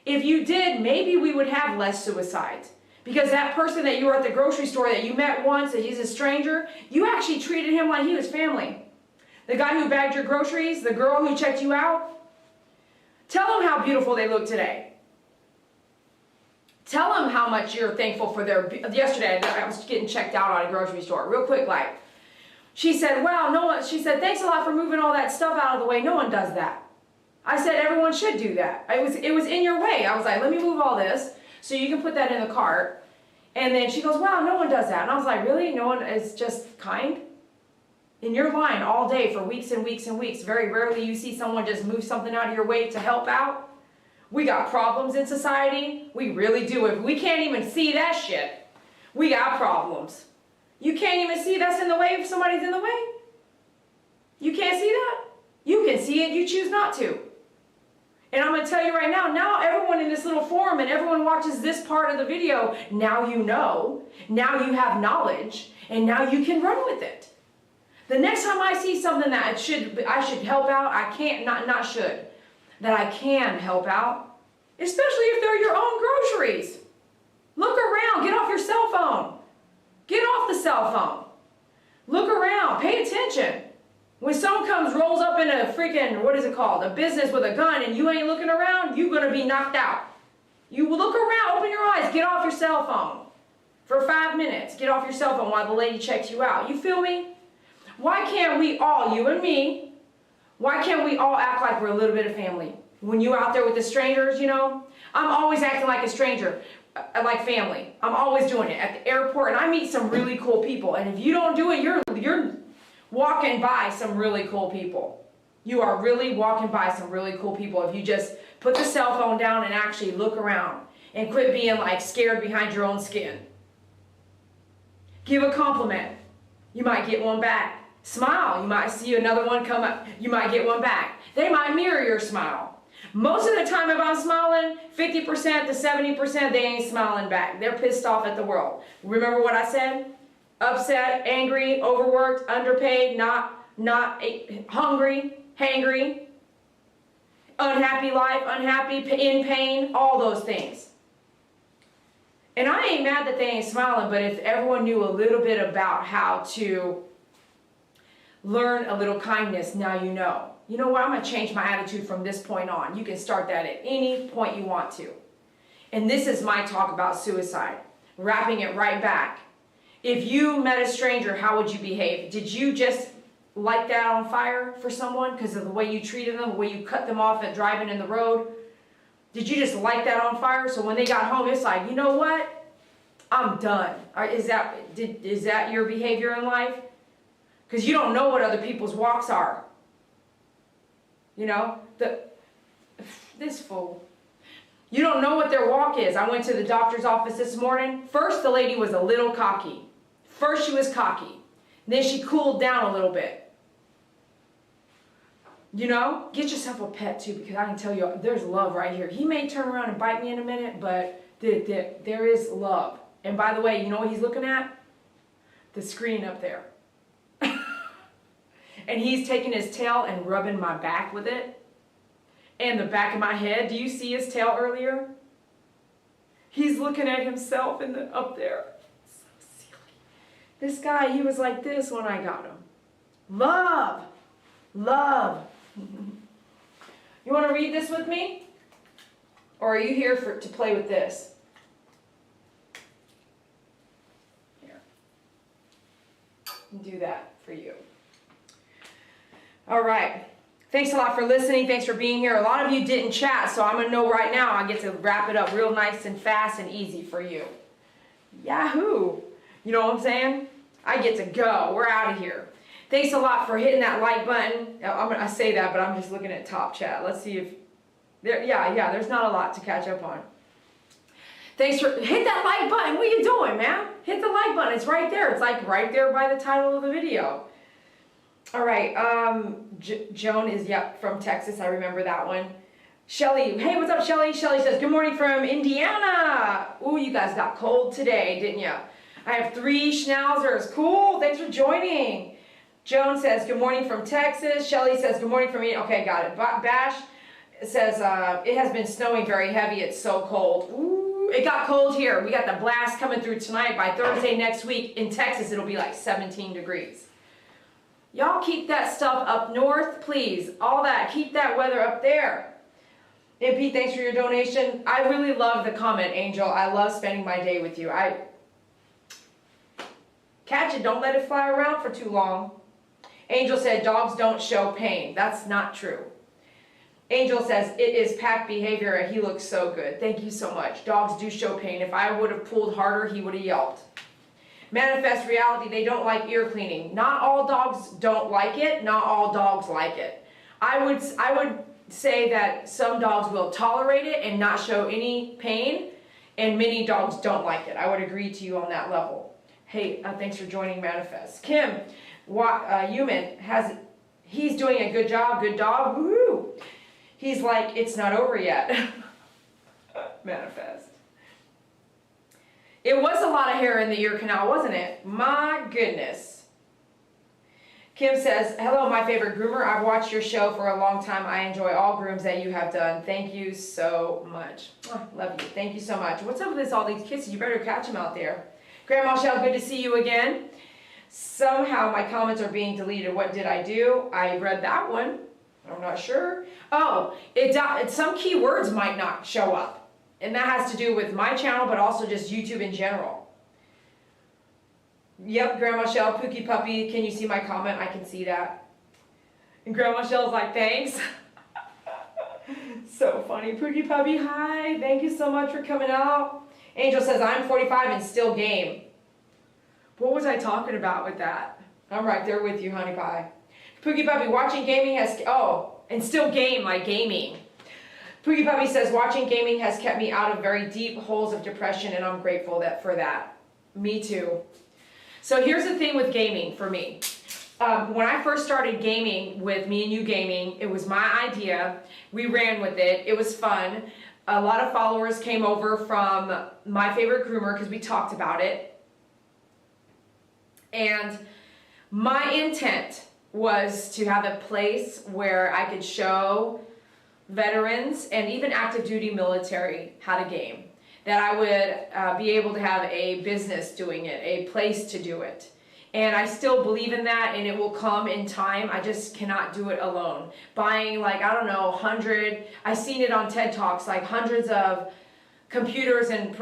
If you did, maybe we would have less suicides. Because that person that you were at the grocery store that you met once, that he's a stranger, you actually treated him like he was family. The guy who bagged your groceries, the girl who checked you out, tell them how beautiful they look today. Tell them how much you're thankful for their... Yesterday, I was getting checked out at a grocery store, real quick, like. She said, wow, no one... She said, thanks a lot for moving all that stuff out of the way. No one does that. I said, everyone should do that. It was in your way. I was like, let me move all this so you can put that in the cart. And then she goes, wow, no one does that. And I was like, really? No one is just kind? In your line all day for weeks and weeks and weeks, very rarely you see someone just move something out of your way to help out. We got problems in society. We really do. If we can't even see that shit, we got problems. You can't even see that's in the way if somebody's in the way. You can't see that? You can see it, you choose not to. And I'm going to tell you right now everyone in this little forum and everyone watches this part of the video, now you know, now you have knowledge, and now you can run with it. The next time I see something that I should help out, I can't, not should, that I can help out, especially if they're your own groceries. Look around, get off your cell phone. Get off the cell phone. Look around, pay attention. When someone comes, rolls up in a freaking, what is it called, a business with a gun and you ain't looking around, you're going to be knocked out. You look around, open your eyes, get off your cell phone. For 5 minutes, get off your cell phone while the lady checks you out. You feel me? Why can't we all, you and me, why can't we all act like we're a little bit of family? When you're out there with the strangers, you know, I'm always acting like a stranger, like family. I'm always doing it at the airport, and I meet some really cool people. And if you don't do it, you're walking by some really cool people. You are really walking by some really cool people if you just put the cell phone down and actually look around and quit being like scared behind your own skin. Give a compliment. You might get one back. Smile. You might see another one come up. You might get one back. They might mirror your smile. Most of the time if I'm smiling, 50% to 70%, they ain't smiling back. They're pissed off at the world. Remember what I said? Upset, angry, overworked, underpaid, not hungry, hangry, unhappy life, unhappy, in pain, all those things. And I ain't mad that they ain't smiling, but if everyone knew a little bit about how to learn a little kindness, now you know. You know what? I'm going to change my attitude from this point on. You can start that at any point you want to. And this is my talk about suicide. Wrapping it right back. If you met a stranger, how would you behave? Did you just light that on fire for someone because of the way you treated them, the way you cut them off at driving in the road? Did you just light that on fire so when they got home, it's like, you know what? I'm done. Is that your behavior in life? Because you don't know what other people's walks are. You know, this fool. You don't know what their walk is. I went to the doctor's office this morning. First, the lady was a little cocky. First, she was cocky. Then she cooled down a little bit. You know, get yourself a pet too, because I can tell you, there's love right here. He may turn around and bite me in a minute, but there is love. And by the way, you know what he's looking at? The screen up there. And he's taking his tail and rubbing my back with it. And the back of my head. Do you see his tail earlier? He's looking at himself up there. So silly. This guy, he was like this when I got him. Love. Love. You want to read this with me? Or are you here to play with this? Here. Do that for you. All right. Thanks a lot for listening. Thanks for being here. A lot of you didn't chat, so I'm going to know right now I get to wrap it up real nice and fast and easy for you. Yahoo! You know what I'm saying? I get to go. We're out of here. Thanks a lot for hitting that like button. I say that, but I'm just looking at top chat. Let's see if... Yeah, there's not a lot to catch up on. Thanks for... Hit that like button. What are you doing, man? Hit the like button. It's right there. It's like right there by the title of the video. All right, Joan is, from Texas. I remember that one. Shelly, hey, what's up, Shelly? Shelly says, good morning from Indiana. Ooh, you guys got cold today, didn't you? I have 3 Schnauzers. Cool, thanks for joining. Joan says, good morning from Texas. Shelly says, good morning from me. Okay, got it. Bash, says, it has been snowing very heavy. It's so cold. Ooh, it got cold here. We got the blast coming through tonight. By Thursday next week in Texas, it'll be like 17 degrees. Y'all keep that stuff up north, please. All that. Keep that weather up there. And Pete, thanks for your donation. I really love the comment, Angel. I love spending my day with you. Catch it. Don't let it fly around for too long. Angel said, dogs don't show pain. That's not true. Angel says, it is pack behavior. He looks so good. Thank you so much. Dogs do show pain. If I would have pulled harder, he would have yelped. Manifest reality, they don't like ear cleaning. Not all dogs don't like it. Not all dogs like it. I would say that some dogs will tolerate it and not show any pain, and many dogs don't like it. I would agree to you on that level. Hey, thanks for joining Manifest. Kim, Human he's doing a good job, good dog, woohoo. He's like, it's not over yet. Manifest. It was a lot of hair in the ear canal, wasn't it? My goodness. Kim says, hello, my favorite groomer. I've watched your show for a long time. I enjoy all grooms that you have done. Thank you so much. Oh, love you. Thank you so much. What's up with all these kisses? You better catch them out there. Grandma Shell, good to see you again. Somehow my comments are being deleted. What did I do? I read that one. I'm not sure. Oh, some keywords might not show up. And that has to do with my channel, but also just YouTube in general. Yep, Grandma Shell, Pookie Puppy, can you see my comment? I can see that. And Grandma Shell's like, thanks. So funny. Pookie Puppy, hi. Thank you so much for coming out. Angel says, I'm 45 and still game. What was I talking about with that? I'm right there with you, honey pie. Pookie Puppy, watching gaming has, and still game, like gaming. Pookie Puppy says, watching gaming has kept me out of very deep holes of depression, and I'm grateful for that. Me too. So here's the thing with gaming for me. When I first started gaming with Me and You Gaming, it was my idea. We ran with it. It was fun. A lot of followers came over from My Favorite Groomer because we talked about it. And my intent was to have a place where I could show veterans and even active duty military how to game. That I would be able to have a business doing it, a place to do it. And I still believe in that, and it will come in time. I just cannot do it alone. Buying I've seen it on TED Talks, like hundreds of computers and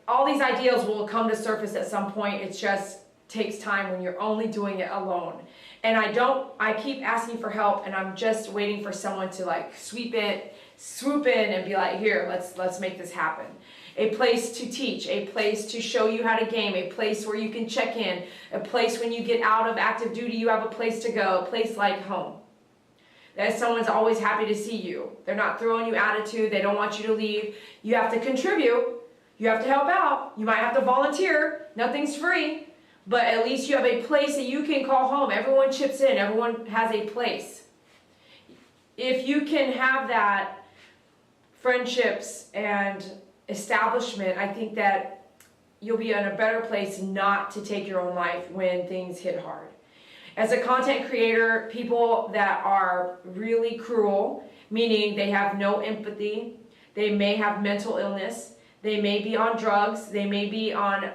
all these ideas will come to surface at some point. It just takes time when you're only doing it alone. And I keep asking for help, and I'm just waiting for someone to swoop in and be like, here, let's make this happen. A place to teach, a place to show you how to game, a place where you can check in, a place when you get out of active duty, you have a place to go, a place like home. That someone's always happy to see you. They're not throwing you attitude, they don't want you to leave. You have to contribute, you have to help out, you might have to volunteer, nothing's free, but at least you have a place that you can call home. Everyone chips in, everyone has a place. If you can have that friendships and establishment, I think that you'll be in a better place not to take your own life when things hit hard. As a content creator, people that are really cruel, meaning they have no empathy, they may have mental illness, they may be on drugs, they may be on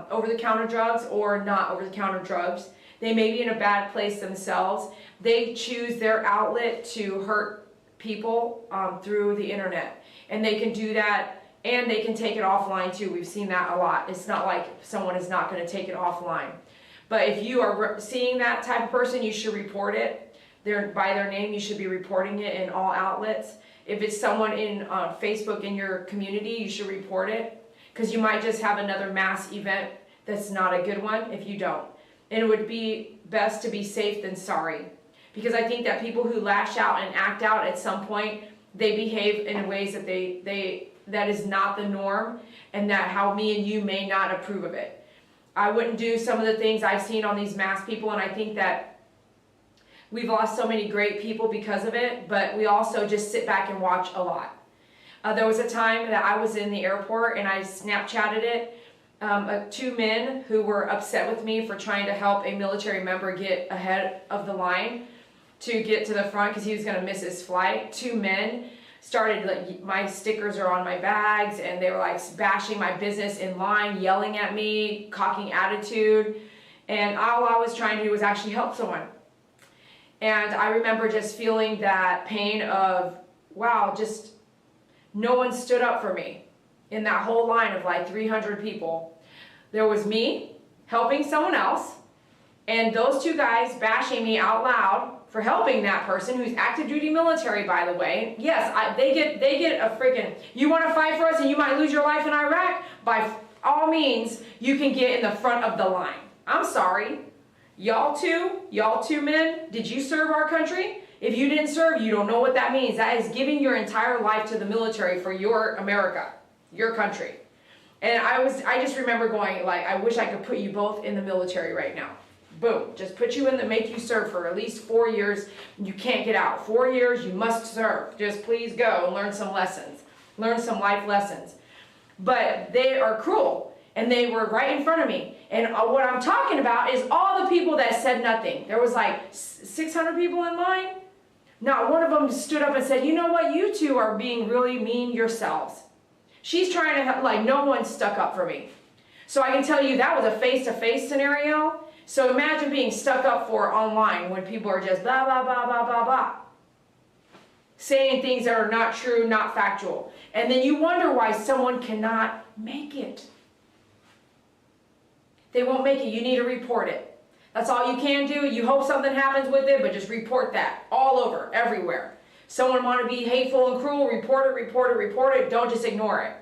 over-the-counter drugs or not over-the-counter drugs, they may be in a bad place themselves, they choose their outlet to hurt people through the internet. And they can do that, and they can take it offline too. We've seen that a lot. It's not like someone is not going to take it offline. But if you are seeing that type of person, you should report it. By their name, you should be reporting it in all outlets. If it's someone in Facebook in your community, you should report it. Because you might just have another mass event that's not a good one if you don't. And it would be best to be safe than sorry. Because I think that people who lash out and act out at some point, they behave in ways that that is not the norm, and that how me and you may not approve of it. I wouldn't do some of the things I've seen on these mass people, and I think that we've lost so many great people because of it, but we also just sit back and watch a lot. There was a time that I was in the airport and I Snapchatted it. Two men who were upset with me for trying to help a military member get ahead of the line. to get to the front because he was going to miss his flight. Two men started, like, my stickers are on my bags, and they were like bashing my business in line, yelling at me, cocking attitude. And all I was trying to do was actually help someone. And I remember just feeling that pain of, wow, just no one stood up for me in that whole line of like 300 people. There was me helping someone else, and those two guys bashing me out loud for helping that person who's active duty military, by the way. Yes, they get a freaking, you want to fight for us and you might lose your life in Iraq? By all means, you can get in the front of the line. I'm sorry. Y'all two men, did you serve our country? If you didn't serve, you don't know what that means. That is giving your entire life to the military for your America, your country. And I just remember going, like, I wish I could put you both in the military right now. Boom, just put you in the, make you serve for at least 4 years. You can't get out. 4 years, you must serve. Just please go and learn some lessons. Learn some life lessons. But they are cruel, and they were right in front of me. And what I'm talking about is all the people that said nothing. There was like 600 people in line. Not one of them stood up and said, you know what, you two are being really mean yourselves. She's trying to, like, no one stuck up for me. So I can tell you that was a face-to-face scenario. So imagine being stuck up for online when people are just blah, blah, blah, blah, blah, blah. Saying things that are not true, not factual. And then you wonder why someone cannot make it. They won't make it. You need to report it. That's all you can do. You hope something happens with it, but just report that all over, everywhere. Someone want to be hateful and cruel, report it, report it, report it. Don't just ignore it.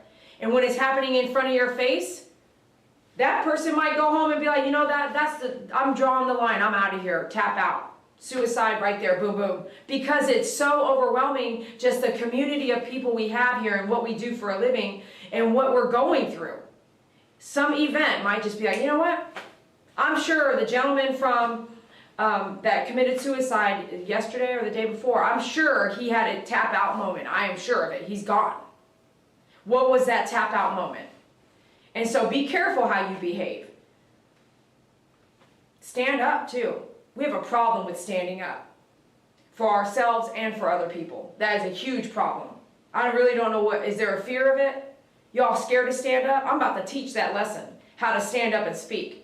And when it's happening in front of your face, that person might go home and be like, you know, I'm drawing the line. I'm out of here. Tap out. Suicide right there. Boom, boom. Because it's so overwhelming, just the community of people we have here and what we do for a living and what we're going through. Some event might just be like, you know what? I'm sure the gentleman from that committed suicide yesterday or the day before, I'm sure he had a tap out moment. I am sure of it. He's gone. What was that tap out moment? And so be careful how you behave. Stand up too. We have a problem with standing up for ourselves and for other people. That is a huge problem. I really don't know is there a fear of it? Y'all scared to stand up? I'm about to teach that lesson, how to stand up and speak.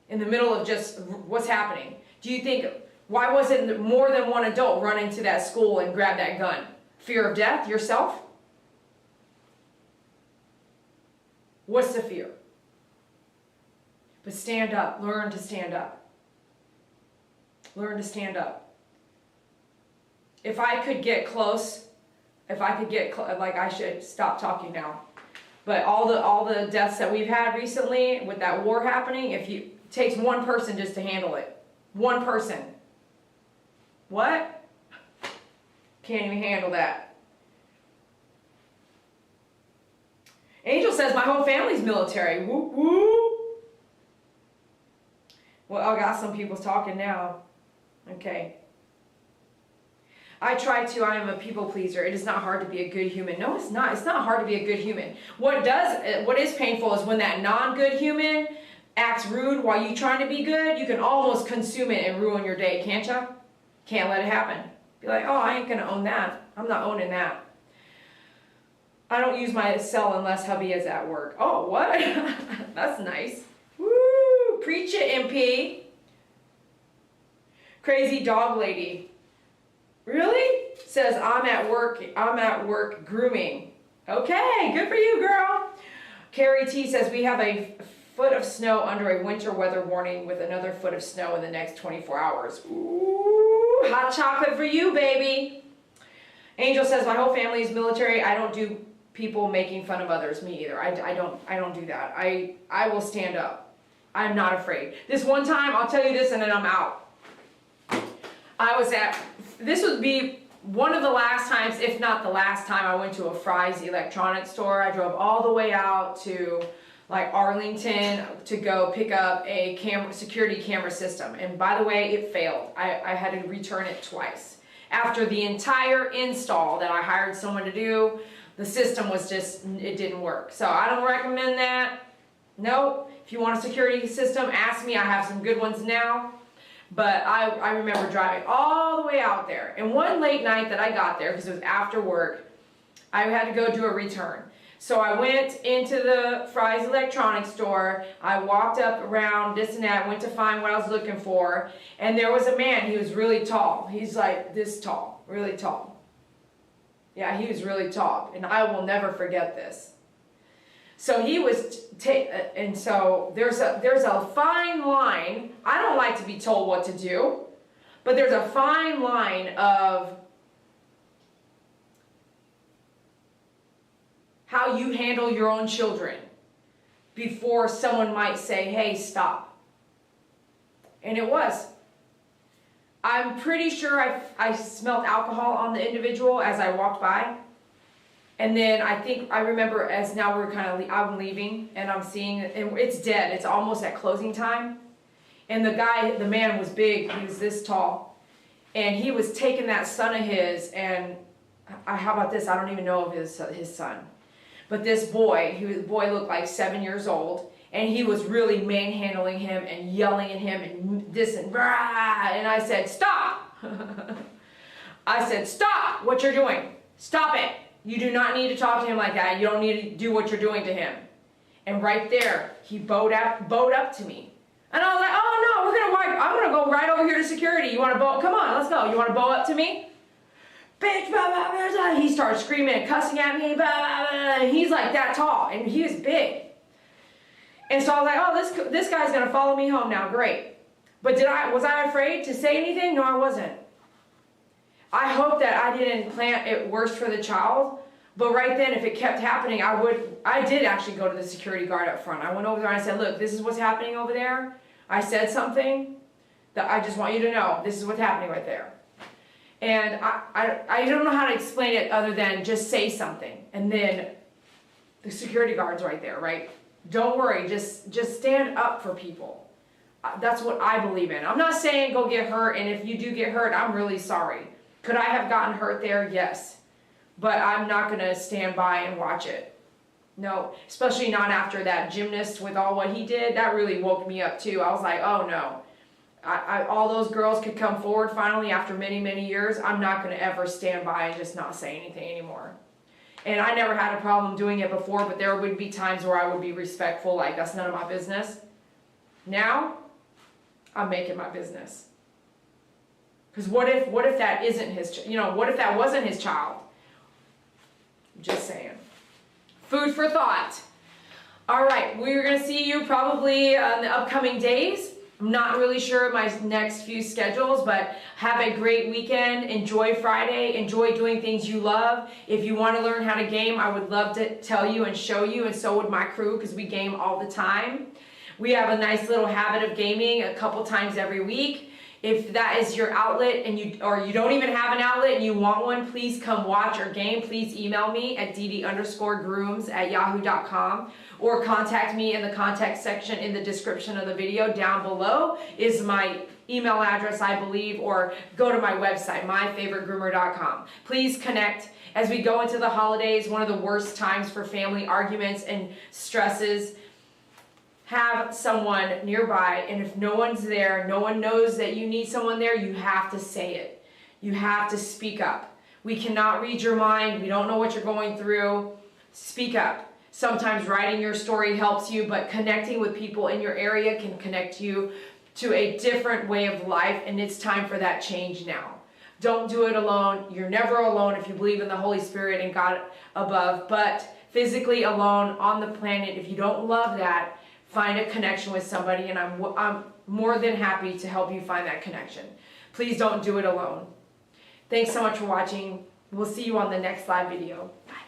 In the middle of just what's happening. Do you think, why wasn't more than one adult run into that school and grab that gun? Fear of death, yourself? What's the fear? But stand up, learn to stand up. Learn to stand up. If I could get close, like I should stop talking now. But all the deaths that we've had recently with that war happening, it takes one person just to handle it. One person. What? Can't even handle that. Angel says my whole family's military. Whoop whoop. Well, I got some people talking now. Okay. I am a people pleaser. It is not hard to be a good human. No, it's not. It's not hard to be a good human. What is painful is when that non-good human acts rude while you trying to be good. You can almost consume it and ruin your day, can't you? Can't let it happen. Be like, oh, I ain't gonna own that. I'm not owning that. I don't use my cell unless hubby is at work. Oh, what? That's nice. Woo! Preach it, MP. Crazy dog lady. Really? Says I'm at work grooming. Okay, good for you, girl. Carrie T says we have a foot of snow under a winter weather warning with another foot of snow in the next 24 hours. Ooh, hot chocolate for you, baby. Angel says my whole family is military. I don't do people making fun of others. Me either. I don't do that. I will stand up. I'm not afraid. This one time, I'll tell you this and then I'm out. This would be one of the last times, if not the last time, I went to a Fry's electronics store. I drove all the way out to like Arlington to go pick up a security camera system. And by the way, it failed. I had to return it twice. After the entire install that I hired someone to do, the system was it didn't work. So I don't recommend that. Nope. If you want a security system, ask me. I have some good ones now. But I remember driving all the way out there. And one late night that I got there, because it was after work, I had to go do a return. So I went into the Fry's electronics store. I walked up around this and that, went to find what I was looking for. And there was a man. He was really tall. He's like this tall, really tall. Yeah, he was really tall. And I will never forget this. So he was, and so there's a fine line. I don't like to be told what to do, but there's a fine line of how you handle your own children before someone might say, hey, stop. And it was. I'm pretty sure I smelled alcohol on the individual as I walked by. And then I remember as now we're I'm leaving and I'm seeing, and it's dead. It's almost at closing time. And the man was big. He was this tall. And he was taking that son of his, and how about this? I don't even know of his son. But this boy, the boy looked like 7 years old, and he was really manhandling him and yelling at him and this and rah, and I said, stop! I said, stop what you're doing. Stop it. You do not need to talk to him like that. You don't need to do what you're doing to him. And right there, he bowed up to me. And I was like, oh no, I'm gonna go right over here to security. You wanna bow? Come on, let's go. You wanna bow up to me? Bitch, blah, blah, blah, blah. He started screaming and cussing at me, blah, blah, blah. And he's like that tall, and he was big. And so I was like, oh, this guy's gonna follow me home now, great. But was I afraid to say anything? No, I wasn't. I hope that I didn't plant it worse for the child, but right then, if it kept happening, I did actually go to the security guard up front. I went over there and I said, look, this is what's happening over there. I said something that I just want you to know, this is what's happening right there. And I don't know how to explain it other than just say something. And then the security guard's right there, right? Don't worry, just stand up for people. That's what I believe in. I'm not saying go get hurt, and if you do get hurt, I'm really sorry. Could I have gotten hurt there? Yes. But I'm not going to stand by and watch it. No, especially not after that gymnast with all what he did. That really woke me up too. I was like, oh no. All those girls could come forward finally after many, many years. I'm not going to ever stand by and just not say anything anymore. And I never had a problem doing it before, but there would be times where I would be respectful, like that's none of my business. Now, I'm making my business. Because what if that isn't his, what if that wasn't his child? Just saying. Food for thought. All right, we're going to see you probably in the upcoming days. I'm not really sure my next few schedules, but have a great weekend. Enjoy Friday. Enjoy doing things you love. If you want to learn how to game, I would love to tell you and show you, and so would my crew, because we game all the time. We have a nice little habit of gaming a couple times every week. If that is your outlet and you don't even have an outlet and you want one, please come watch or game. Please email me at dd_grooms@yahoo.com or contact me in the contact section in the description of the video down below is my email address, I believe, or go to my website, myfavoritegroomer.com. Please connect. As we go into the holidays, one of the worst times for family arguments and stresses, have someone nearby, and if no one's there, no one knows that you need someone there, you have to say it. You have to speak up. We cannot read your mind. We don't know what you're going through. Speak up. Sometimes writing your story helps you, but connecting with people in your area can connect you to a different way of life, and it's time for that change now. Don't do it alone. You're never alone if you believe in the Holy Spirit and God above, but physically alone on the planet, if you don't love that, find a connection with somebody, and I'm more than happy to help you find that connection. Please don't do it alone. Thanks so much for watching. We'll see you on the next live video. Bye.